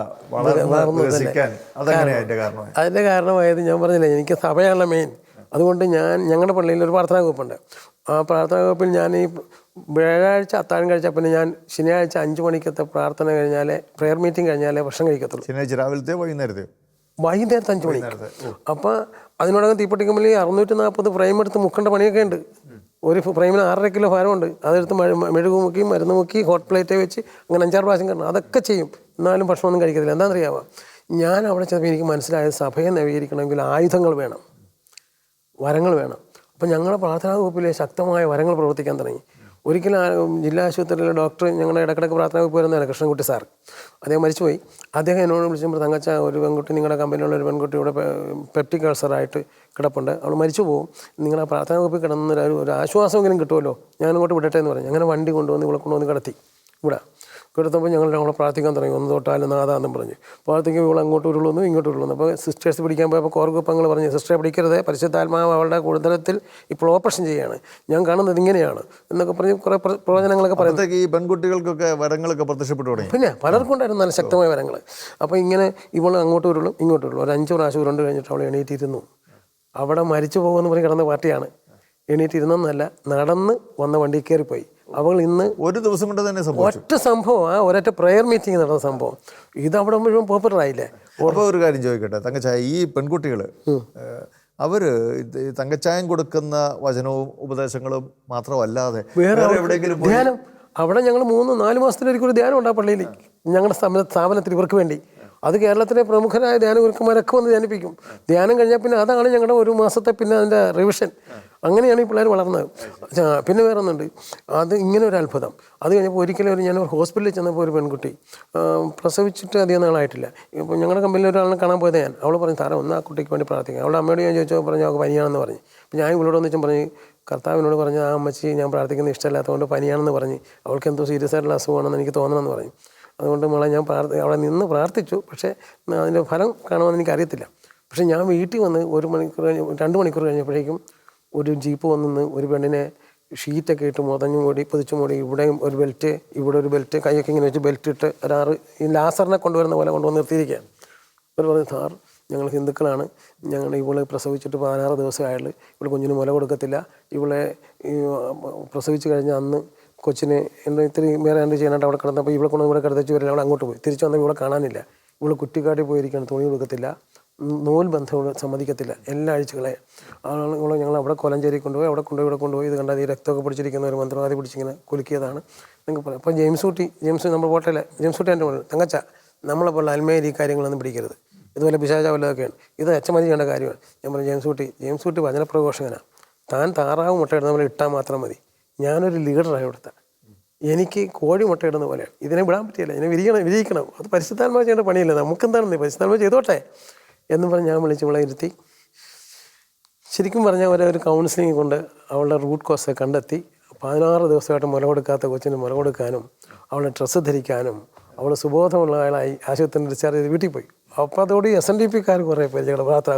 വികസിക്കാൻ അതെങ്ങനെയാണ് അതിൻ്റെ കാരണം? അതിൻ്റെ കാരണമായത് ഞാൻ പറഞ്ഞില്ലേ, എനിക്ക് സഭയാണ് മെയിൻ. അതുകൊണ്ട് ഞങ്ങളുടെ പള്ളിയിൽ ഒരു പ്രാർത്ഥനാ ഗ്രൂപ്പുണ്ട്. ആ പ്രാർത്ഥനാ ഗ്രൂപ്പിൽ ഞാൻ ഈ വ്യാഴാഴ്ച അത്താഴം കഴിച്ചാൽ പിന്നെ ഞാൻ ശനിയാഴ്ച 5 മണിക്കത്തെ പ്രാർത്ഥന കഴിഞ്ഞാലേ, പ്രെയർ മീറ്റിംഗ് കഴിഞ്ഞാലേ ഭക്ഷണം കഴിക്കത്തുള്ളൂ. ശനിയാഴ്ച രാവിലത്തെ വൈകുന്നേരത്തെ 5 മണിക്ക്. അപ്പോൾ അതിനോടകം തീപ്പെട്ടി കമ്പനിയിൽ 640 ഫ്രെയിം എടുത്ത് മുക്കേണ്ട പണിയൊക്കെ ഉണ്ട്. ഒരു ഫ്രെയിമിന് 6.5 കിലോ ഭാരമുണ്ട്. അതെടുത്ത് മെഴുകു മുക്കി, മരുന്ന് മുക്കി, ഹോട്ട് പ്ലേറ്റ് വെച്ച് അങ്ങനെ 5-6 പ്രാവശ്യം കയറണം. അതൊക്കെ ചെയ്യും. എന്നാലും ഭക്ഷണമൊന്നും കഴിക്കത്തില്ല. എന്താണെന്നറിയാമോ, ഞാൻ അവിടെ ചെന്നപ്പോൾ എനിക്ക് മനസ്സിലായത്, സഭയെ നവീകരിക്കണമെങ്കിൽ ആയുധങ്ങൾ വേണം, വരങ്ങൾ വേണം. അപ്പം ഞങ്ങളുടെ പ്രാർത്ഥനാ ഗ്രൂപ്പിലെ ശക്തമായ വരങ്ങൾ പ്രവർത്തിക്കാൻ തുടങ്ങി. ഒരിക്കലും ജില്ലാ ആശുപത്രിയിലെ ഡോക്ടർ, ഞങ്ങളുടെ ഇടക്കിടക്ക് പ്രാർത്ഥനാ ഗ്രൂപ്പ് വരുന്നതാണ് കൃഷ്ണൻകുട്ടി സാർ. അദ്ദേഹം മരിച്ചുപോയി. അദ്ദേഹം എന്നോട് വിളിച്ചപ്പോൾ, തങ്കച്ച ഒരു പെൺകുട്ടി, നിങ്ങളുടെ കമ്പനിയിലുള്ള ഒരു പെൺകുട്ടി ഇവിടെ പെപ്റ്റിക് അൾസറായിട്ട് കിടപ്പുണ്ട്, അവൾ മരിച്ചു പോകും, നിങ്ങളുടെ പ്രാർത്ഥനാ ഗ്രൂപ്പിൽ കിടന്ന ഒരു ആശ്വാസമെങ്കിലും കിട്ടുമല്ലോ, ഞാനിങ്ങോട്ട് വിടട്ടെ എന്ന് പറഞ്ഞു. അങ്ങനെ വണ്ടി കൊണ്ടുവന്ന് ഇവിടെ കൊണ്ടുവന്ന് കിടത്തി. ഇവിടെ കിടത്തുമ്പോൾ ഞങ്ങൾ നമ്മളെ പ്രാർത്ഥിക്കാൻ തുടങ്ങി, 1 തൊട്ടാലും നാദാന്നും പറഞ്ഞ് പ്രാർത്ഥിക്കുമ്പോൾ ഇവൾ അങ്ങോട്ട് ഉരുളുന്നു ഇങ്ങോട്ട് ഉരുളുന്നു. അപ്പോൾ സിസ്റ്റേഴ്സ് പിടിക്കാൻ പോയപ്പോൾ കോർഗ്രൂപ്പങ്ങൾ പറഞ്ഞു, സിസ്റ്ററെ പിടിക്കരുത്, പരിശുദ്ധാത്മാവ് അവളുടെ കൂടുതലത്തിൽ ഇപ്പോൾ ഓപ്പറേഷൻ ചെയ്യുകയാണ്, ഞാൻ കാണുന്നത് ഇങ്ങനെയാണ് എന്നൊക്കെ പറഞ്ഞ് കുറേ പ്രവചനങ്ങളൊക്കെ പറയുന്നത്. ഈ പെൺകുട്ടികൾക്കൊക്കെ വരങ്ങളൊക്കെ പ്രത്യക്ഷപ്പെട്ടു തുടങ്ങി. പിന്നെ പലർക്കും ഉണ്ടായിരുന്നു നല്ല ശക്തമായ വരങ്ങൾ. അപ്പോൾ ഇങ്ങനെ ഇവൾ അങ്ങോട്ട് ഉരുളും ഇങ്ങോട്ട് ഉരുളും. ഒരു 5 പ്രാവശ്യം ഉരുണ്ട് കഴിഞ്ഞിട്ട് അവൾ എണീറ്റിരുന്നു. അവിടെ മരിച്ചു പോകുമെന്ന് പറഞ്ഞ് കിടന്ന പാർട്ടിയാണ്. എണീറ്റിരുന്നെന്നല്ല, നടന്ന് വന്ന വണ്ടി കയറിപ്പോയി. അവൾ ഇന്ന് ഒരു ദിവസം കൊണ്ട് തന്നെ ഒറ്റ സംഭവം, ആ ഒരൊറ്റ പ്രെയർ മീറ്റിംഗ് നടന്ന സംഭവം, ഇതവിടെ മുഴുവൻ പോപ്പുലർ ആയില്ലേ. അപ്പോൾ ഒരു കാര്യം ചോദിക്കട്ടെ തങ്കച്ചായ, ഈ പെൺകുട്ടികൾ അവർ തങ്കച്ചായം കൊടുക്കുന്ന വചനവും ഉപദേശങ്ങളും മാത്രമല്ലാതെ വേറെ എവിടെയെങ്കിലും ധ്യാനം, അവിടെ ഞങ്ങൾ 3-4 മാസത്തിലൊരിക്കൽ ഒരു ധ്യാനം ഉണ്ട് ആ പള്ളിയിൽ, ഞങ്ങളുടെ സ്ഥാപനത്തിൽ ഇവർക്ക് വേണ്ടി. അത് കേരളത്തിലെ പ്രമുഖരായ ധ്യാനഗുരുക്കന്മാരൊക്കെ വന്ന് ധ്യാനിപ്പിക്കും. ധ്യാനം കഴിഞ്ഞാൽ പിന്നെ അതാണ് ഞങ്ങളുടെ ഒരു മാസത്തെ പിന്നെ അതിൻ്റെ റിവിഷൻ. അങ്ങനെയാണ് ഈ പിള്ളേർ വളർന്നത്. പിന്നെ വേറെ ഒന്നുണ്ട്, അത് ഇങ്ങനെ ഒരു അത്ഭുതം. അത് കഴിഞ്ഞപ്പോൾ ഒരിക്കലും ഞാൻ ഒരു ഹോസ്പിറ്റലിൽ ചെന്നപ്പോൾ ഒരു പെൺകുട്ടി പ്രസവിച്ചിട്ട് അധികം നാളായിട്ടില്ല. ഇപ്പോൾ ഞങ്ങളുടെ കമ്പനിയിൽ ഒരാളിനെ കാണാൻ പോയത് ഞാൻ. അവൾ പറഞ്ഞു, സാറേ ഒന്ന് ആ കുട്ടിക്ക് വേണ്ടി പ്രാർത്ഥിക്കാം. അവളുടെ അമ്മയോട് ഞാൻ ചോദിച്ചപ്പോൾ പറഞ്ഞു അവൾക്ക് പനിയാണെന്ന് പറഞ്ഞു. അപ്പോൾ ഞാൻ ഇവളോട് ഒന്നിച്ചും പറഞ്ഞു, കർത്താവിനോട് പറഞ്ഞ് ആ അമ്മച്ചി ഞാൻ പ്രാർത്ഥിക്കുന്നത് ഇഷ്ടമല്ലാത്തതുകൊണ്ട് പനിയാണെന്ന് പറഞ്ഞ്, അവൾക്ക് എന്തോ സീരിയസ് ആയിട്ടുള്ള അസുഖമാണെന്ന് എനിക്ക് തോന്നണമെന്ന് പറഞ്ഞു. അതുകൊണ്ട് മോളെ ഞാൻ അവിടെ നിന്ന് പ്രാർത്ഥിച്ചു. പക്ഷേ അതിൻ്റെ ഫലം കാണുമെന്ന് എനിക്കറിയത്തില്ല. പക്ഷേ ഞാൻ വീട്ടിൽ വന്ന് 1 മണിക്കൂർ കഴിഞ്ഞ് 2 മണിക്കൂർ കഴിഞ്ഞപ്പോഴേക്കും ഒരു ജീപ്പ് വന്ന് ഒരു പെണ്ണിനെ ഷീറ്റൊക്കെ ഇട്ട് മുതഞ്ഞു മൂടി പൊതിച്ചു മൂടി, ഇവിടെയും ഒരു ബെൽറ്റ്, ഇവിടെ ഒരു ബെൽറ്റ്, കൈയൊക്കെ ഇങ്ങനെ വെച്ച് ബെൽറ്റ് ഇട്ട് ഈ ലാസറിനെ കൊണ്ടുവരുന്ന പോലെ കൊണ്ടുവന്ന് നിർത്തിയിരിക്കുകയാണ്. അവർ പറഞ്ഞു, സാർ ഞങ്ങൾ ഹിന്ദുക്കളാണ്, ഞങ്ങൾ ഇവളെ പ്രസവിച്ചിട്ട് 16 ദിവസമായുള്ളൂ, ഇവിടെ കുഞ്ഞിന് മുല കൊടുക്കത്തില്ല, ഇവളെ പ്രസവിച്ച് കഴിഞ്ഞ അന്ന് കൊച്ചിന് എൻ്റെ ഇത്തിരി വേറെ എന്ത് ചെയ്യാനായിട്ട് അവിടെ കിടന്നപ്പോൾ ഇവിടെ കൊണ്ട് ഇവിടെ കിടത്തിച്ച് വരില്ല, അവൾ അങ്ങോട്ട് പോയി. തിരിച്ചു വന്നപ്പോൾ ഇവിടെ കാണാനില്ല. ഇവൾ കുറ്റിക്കാട്ടിൽ പോയിരിക്കുകയാണ്, തുണി കൊടുക്കത്തില്ല, നൂൽ ബന്ധം സമ്മതിക്കത്തില്ല, എല്ലാ ആഴ്ചകളെ ആളുകൾ ഞങ്ങൾ അവിടെ കൊലഞ്ചേരി കൊണ്ടുപോയി, അവിടെ കൊണ്ടുപോയി ഇവിടെ കൊണ്ടുപോയി. ഇത് കണ്ടാൽ ഈ രക്തമൊക്കെ പിടിച്ചിരിക്കുന്ന ഒരു മന്ത്രവാദി പിടിച്ചിങ്ങനെ കുലുക്കിയതാണ് നിങ്ങൾക്ക് പറയാം. അപ്പോൾ ജെയിംസ് നമ്മുടെ ഹോട്ടലിലെ ജെയിംസ് കുട്ടി എൻ്റെ പറഞ്ഞു, തങ്കച്ച നമ്മളെപ്പോലുള്ള അൽമേൽ ഈ കാര്യങ്ങളൊന്നും പിടിക്കരുത്, ഇതുപോലെ പിശാച വല്ലതൊക്കെയാണ്, ഇത് അച്ചമതി ചെയ്യേണ്ട കാര്യമാണ്. ഞാൻ പറഞ്ഞു, ജെയിംസ് കുട്ടി വചനപ്രഘോഷകനാണ്, താൻ താറാവ് മുട്ടയിടുന്ന പോലെ ഇട്ടാൽ മാത്രം മതി, ഞാനൊരു ലീഡറാണ് ഇവിടുത്തെ, എനിക്ക് കോഴി മുട്ടയിടുന്ന പോലെയാണ്, ഇതിനെ വിടാൻ പറ്റിയില്ല, ഇതിനെ വിരിയിക്കണം, അത് പരിശുദ്ധാത്മാവ് ചെയ്യേണ്ട പണിയില്ല, നമുക്കെന്താണെന്ന് പരിശുദ്ധാത്മാവ് ചെയ്തോട്ടെ എന്ന് പറഞ്ഞ് ഞാൻ വിളിച്ച് ഇവിടെ ഇരുത്തി. ശരിക്കും പറഞ്ഞാൽ ഒരു കൗൺസിലിംഗ് കൊണ്ട് അവളുടെ റൂട്ട് കോസ് കണ്ടെത്തി 16 ദിവസമായിട്ട് മുല കൊടുക്കാത്ത കൊച്ചിന് മുല കൊടുക്കാനും അവളെ ഡ്രസ്സ് ധരിക്കാനും അവൾ സുബോധമുള്ള ആളായി ആശുപത്രിയിൽ ഡിസ്ചാർജ് ചെയ്ത് വീട്ടിൽ പോയി. അപ്പോൾ അതോടെ SNDPക്കാർ കുറേ പേര് ഞങ്ങളുടെ പ്രാർത്ഥനാ.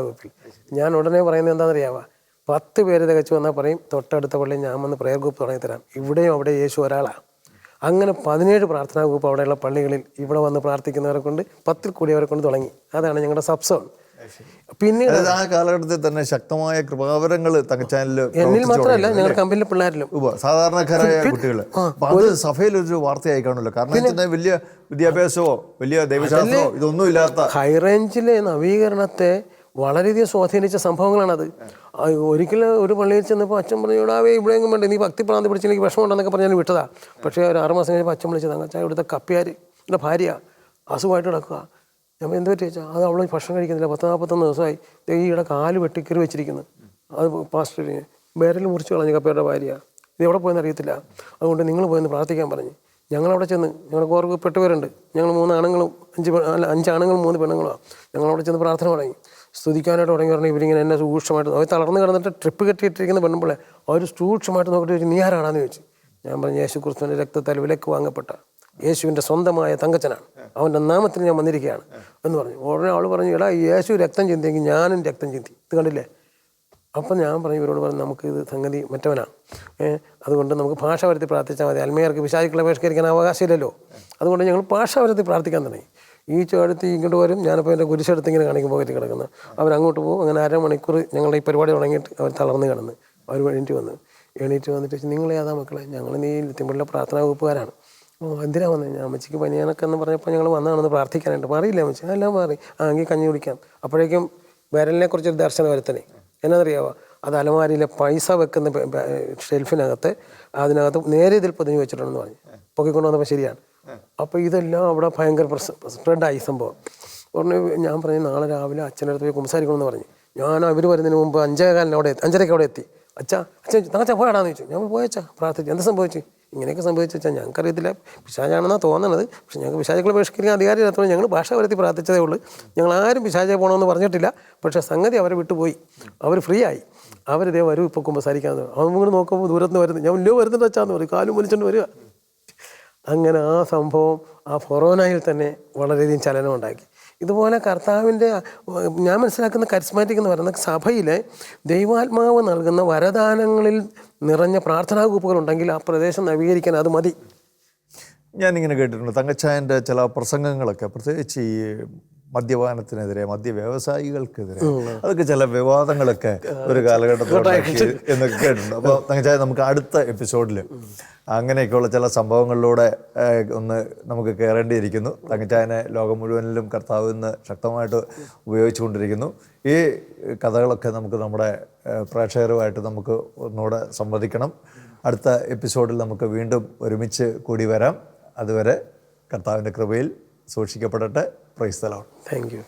ഞാൻ ഉടനെ പറയുന്നത് എന്താണെന്നറിയാമോ, 10 പേര് തികച്ചു വന്നാൽ പറയും തൊട്ടടുത്ത പള്ളിയിൽ ഞാൻ വന്ന് പ്രയർ ഗ്രൂപ്പ് തുടങ്ങിത്തരാം, ഇവിടെയും അവിടെ യേശു ഒരാളാണ്. അങ്ങനെ 17 പ്രാർത്ഥനാ ഗ്രൂപ്പ് അവിടെയുള്ള പള്ളികളിൽ ഇവിടെ വന്ന് പ്രാർത്ഥിക്കുന്നവരെ കൊണ്ട് 10 കൂടിയവരെ കൊണ്ട് തുടങ്ങി. അതാണ് ഞങ്ങളുടെ സബ്സോൺ. പിന്നീട് ആ കാലഘട്ടത്തിൽ തന്നെ ശക്തമായ കൃപാവരങ്ങൾ തങ്കച്ചാനിൽ എന്നിൽ മാത്രമല്ല ഞങ്ങളുടെ കമ്പനിയിലെ പിള്ളേരിലും സാധാരണക്കാരായ കുട്ടികൾ. അത് സഭയിൽ ഒരു വാർത്തയായി കാണുമല്ലോ. കാരണം വലിയ വിദ്യാഭ്യാസമോ വലിയ ദൈവശാസ്ത്രമോ ഇതൊന്നും ഇല്ലാത്ത ഹൈറേഞ്ചിലെ നവീകരണത്തെ വളരെയധികം സ്വാധീനിച്ച സംഭവങ്ങളാണത്. ഒരിക്കലും ഒരു പള്ളിയിൽ ചെന്നപ്പോൾ അച്ഛൻ പറഞ്ഞു, ഇവിടാവേ ഇവിടെയെങ്കിലും വേണ്ട, നീ ഭക്തിപ്രാന്തി പിടിച്ച് എനിക്ക് വിഷമം ഉണ്ടെന്നൊക്കെ പറഞ്ഞാൽ വിട്ടതാ. പക്ഷേ ഒരു 6 മാസം കഴിഞ്ഞപ്പോൾ അച്ഛൻ വിളിച്ചത്, തങ്കച്ചാ ഇവിടുത്തെ കപ്പിയാർ എൻ്റെ ഭാര്യ അസുഖമായിട്ട് കിടക്കുക. ഞാൻ എന്ത് പറ്റി വെച്ചാൽ അത് അവൾ ഭക്ഷണം കഴിക്കുന്നില്ല, 40-41 ദിവസമായി, ഈയിടെ കാല് വെട്ടിക്കറി വെച്ചിരിക്കുന്നു, അത് പാസ്റ്റർ വിരൽ മുറിച്ച് കളഞ്ഞു കപ്പയുടെ ഭാര്യ, ഇത് എവിടെ പോയെന്ന് അറിയത്തില്ല, അതുകൊണ്ട് നിങ്ങൾ പോയെന്ന് പ്രാർത്ഥിക്കാൻ പറഞ്ഞു. ഞങ്ങളവിടെ ചെന്ന്, ഞങ്ങളുടെ കോർക്ക് 8 പേരുണ്ട്, ഞങ്ങൾ 3 ആണുങ്ങളും 5 ആണുങ്ങളും 3 പെണ്ണുങ്ങളുമാണ്. ഞങ്ങളവിടെ ചെന്ന് പ്രാർത്ഥന തുടങ്ങി, സ്തുതിക്കാനായിട്ട് തുടങ്ങി. പറഞ്ഞാൽ ഇവരിങ്ങനെ എന്നെ സൂക്ഷ്മമായിട്ട് അവർ തളർന്ന് കിടന്നിട്ട് ട്രിപ്പ് കെട്ടിയിട്ടിരിക്കുന്ന പെണ്ണുമ്പോളെ അവർ സൂക്ഷ്മമായിട്ട് നോക്കിയിട്ട് ചോദിച്ചു, നീ ആരാണെന്ന് ചോദിച്ചു. ഞാൻ പറഞ്ഞു, യേശു ക്രിസ്തുവിൻ്റെ രക്തത്താൽ വിലക്ക് വാങ്ങപ്പെട്ട യേശുവിൻ്റെ സ്വന്തമായ തങ്കച്ചനാണ്, അവൻ്റെ നാമത്തിൽ ഞാൻ വന്നിരിക്കുകയാണ് എന്ന് പറഞ്ഞു. ഉടനെ അവൾ പറഞ്ഞു, എടാ യേശു രക്തം ചിന്തിയെങ്കിൽ ഞാനും രക്തം ചിന്തി, ഇത് കണ്ടില്ലേ. അപ്പം ഞാൻ പറഞ്ഞു, ഇവരോട് പറഞ്ഞു, നമുക്ക് ഇത് സംഗതി മറ്റവനാണ്, അതുകൊണ്ട് നമുക്ക് ഭാഷ വരുത്തി പ്രാർത്ഥിച്ചാൽ മതി, അൽമേയർക്ക് പിശാചുക്കളെ ബഹിഷ്കരിക്കാൻ അവകാശമില്ലല്ലോ, അതുകൊണ്ട് ഞങ്ങൾ ഭാഷ വരുത്തി പ്രാർത്ഥിക്കാൻ തുടങ്ങി. ഈ ചേർത്ത് ഇങ്ങോട്ട് വരും, ഞാനിപ്പോൾ എൻ്റെ കുരിശെടുത്ത് ഇങ്ങനെ കാണിക്കുമ്പോൾ കയറ്റി കിടക്കുന്നത്, അവരങ്ങോട്ട് പോകും. അങ്ങനെ 1/2 മണിക്കൂർ ഞങ്ങളുടെ ഈ പരിപാടി തുടങ്ങിയിട്ട് അവർ തളർന്ന് കിടന്ന് അവർ എണീറ്റ് വന്നിട്ട് നിങ്ങൾ ഏതാ മക്കളെ, ഞങ്ങൾ നീ തിമ്പളിലെ പ്രാർത്ഥനാ വകുപ്പുകാരാണ്. എന്തിനാ വന്നത്? ഞാൻ അമ്മച്ചിക്ക് പനിയാനൊക്കെ എന്ന് പറഞ്ഞപ്പോൾ ഞങ്ങൾ വന്നതാണെന്ന് പ്രാർത്ഥിക്കാനായിട്ട്. മാറിയില്ല അമ്മച്ചി, എല്ലാം മാറി, എങ്കിൽ കഞ്ഞി കുടിക്കാം. അപ്പോഴേക്കും വിരലിനെ കുറിച്ചൊരു ദർശനം വരുത്തണേ. എന്നറിയാവോ, അത് അലമാരിയിലെ പൈസ വെക്കുന്ന ഷെൽഫിനകത്ത് അതിനകത്ത് നേരെ ഇതിൽ പൊതിഞ്ഞ് വെച്ചിട്ടുണ്ടെന്ന് പറഞ്ഞു. പൊക്കിക്കൊണ്ട് വന്നപ്പോൾ ശരിയാണ്. അപ്പോൾ ഇതെല്ലാം അവിടെ ഭയങ്കര സ്പ്രെഡായി സംഭവം. ഉടനെ ഞാൻ പറഞ്ഞു, നാളെ രാവിലെ അച്ഛൻ്റെ അടുത്ത് പോയി കുമ്പസാരിക്കണമെന്ന് പറഞ്ഞു. ഞാൻ അവർ വരുന്നതിന് മുമ്പ് 5:15 അവിടെ എത്തി. അച്ഛൻ തങ്ങച്ചാ പോയാടാന്ന് ചോദിച്ചു. ഞാൻ പോയച്ചാ പ്രാർത്ഥിച്ചു. എന്താ സംഭവിച്ചു? ഇങ്ങനെയൊക്കെ സംഭവിച്ചു വെച്ചാൽ ഞങ്ങൾക്കറിയത്തില്ല, പിശാചാണെന്നാണ് തോന്നുന്നത്. പക്ഷേ ഞങ്ങൾക്ക് പിശാചുക്കളെ ബഹിഷ്കരിക്കാൻ അധികാരമില്ലാത്തതുകൊണ്ട് ഞങ്ങൾ ഭാഷ വരുത്തി പ്രാർത്ഥിച്ചതേ ഉള്ളൂ. ഞങ്ങൾ ആരും പിശാചെ പോകണമെന്ന് പറഞ്ഞിട്ടില്ല. പക്ഷേ സംഗതി അവരെ വിട്ടുപോയി, അവർ ഫ്രീ ആയി. അവരിതേ വരും ഇപ്പോൾ കുമ്പസാരിക്കാന്ന്. അവൻ ഇങ്ങനെ നോക്കുമ്പോൾ ദൂരത്ത് നിന്ന് വരുന്നത്, ഞാൻ വലിയ വരുന്നുണ്ട് അച്ഛാന്ന് പറയും, കാലും വലിച്ചുകൊണ്ട് വരിക. അങ്ങനെ ആ സംഭവം ആ ഫൊറോനയിൽ തന്നെ വളരെയധികം ചലനം ഉണ്ടാക്കി. ഇതുപോലെ കർത്താവിൻ്റെ ഞാൻ മനസ്സിലാക്കുന്ന കരിസ്മാറ്റിക് എന്ന് പറയുന്ന സഭയിലെ ദൈവാത്മാവ് നൽകുന്ന വരദാനങ്ങളിൽ നിറഞ്ഞ പ്രാർത്ഥനാ ഗ്രൂപ്പുകളുണ്ടെങ്കിൽ ആ പ്രദേശം നവീകരിക്കാൻ അത് മതി. ഞാനിങ്ങനെ കേട്ടിട്ടുണ്ട് തങ്കച്ചായൻ്റെ ചില പ്രസംഗങ്ങളൊക്കെ, പ്രത്യേകിച്ച് ഈ മദ്യപാനത്തിനെതിരെ, മദ്യ വ്യവസായികൾക്കെതിരെ, അതൊക്കെ ചില വിവാദങ്ങളൊക്കെ ഒരു കാലഘട്ടത്തിലുണ്ടാക്കി എന്നൊക്കെ കേട്ടിട്ടുണ്ട്. അപ്പോൾ തങ്കച്ചായ, നമുക്ക് അടുത്ത എപ്പിസോഡിൽ അങ്ങനെയൊക്കെയുള്ള ചില സംഭവങ്ങളിലൂടെ ഒന്ന് നമുക്ക് കയറേണ്ടിയിരിക്കുന്നു. തങ്കച്ചായനെ ലോകം മുഴുവനിലും കർത്താവ് ഇന്ന് ശക്തമായിട്ട് ഉപയോഗിച്ചു കൊണ്ടിരിക്കുന്നു. ഈ കഥകളൊക്കെ നമുക്ക് നമ്മുടെ പ്രേക്ഷകരുമായിട്ട് നമുക്ക് ഒന്നുകൂടെ സംവദിക്കണം. അടുത്ത എപ്പിസോഡിൽ നമുക്ക് വീണ്ടും ഒരുമിച്ച് കൂടി വരാം. അതുവരെ കർത്താവിൻ്റെ കൃപയിൽ സൂക്ഷിക്കപ്പെടട്ടെ. Praise the lord. Thank U.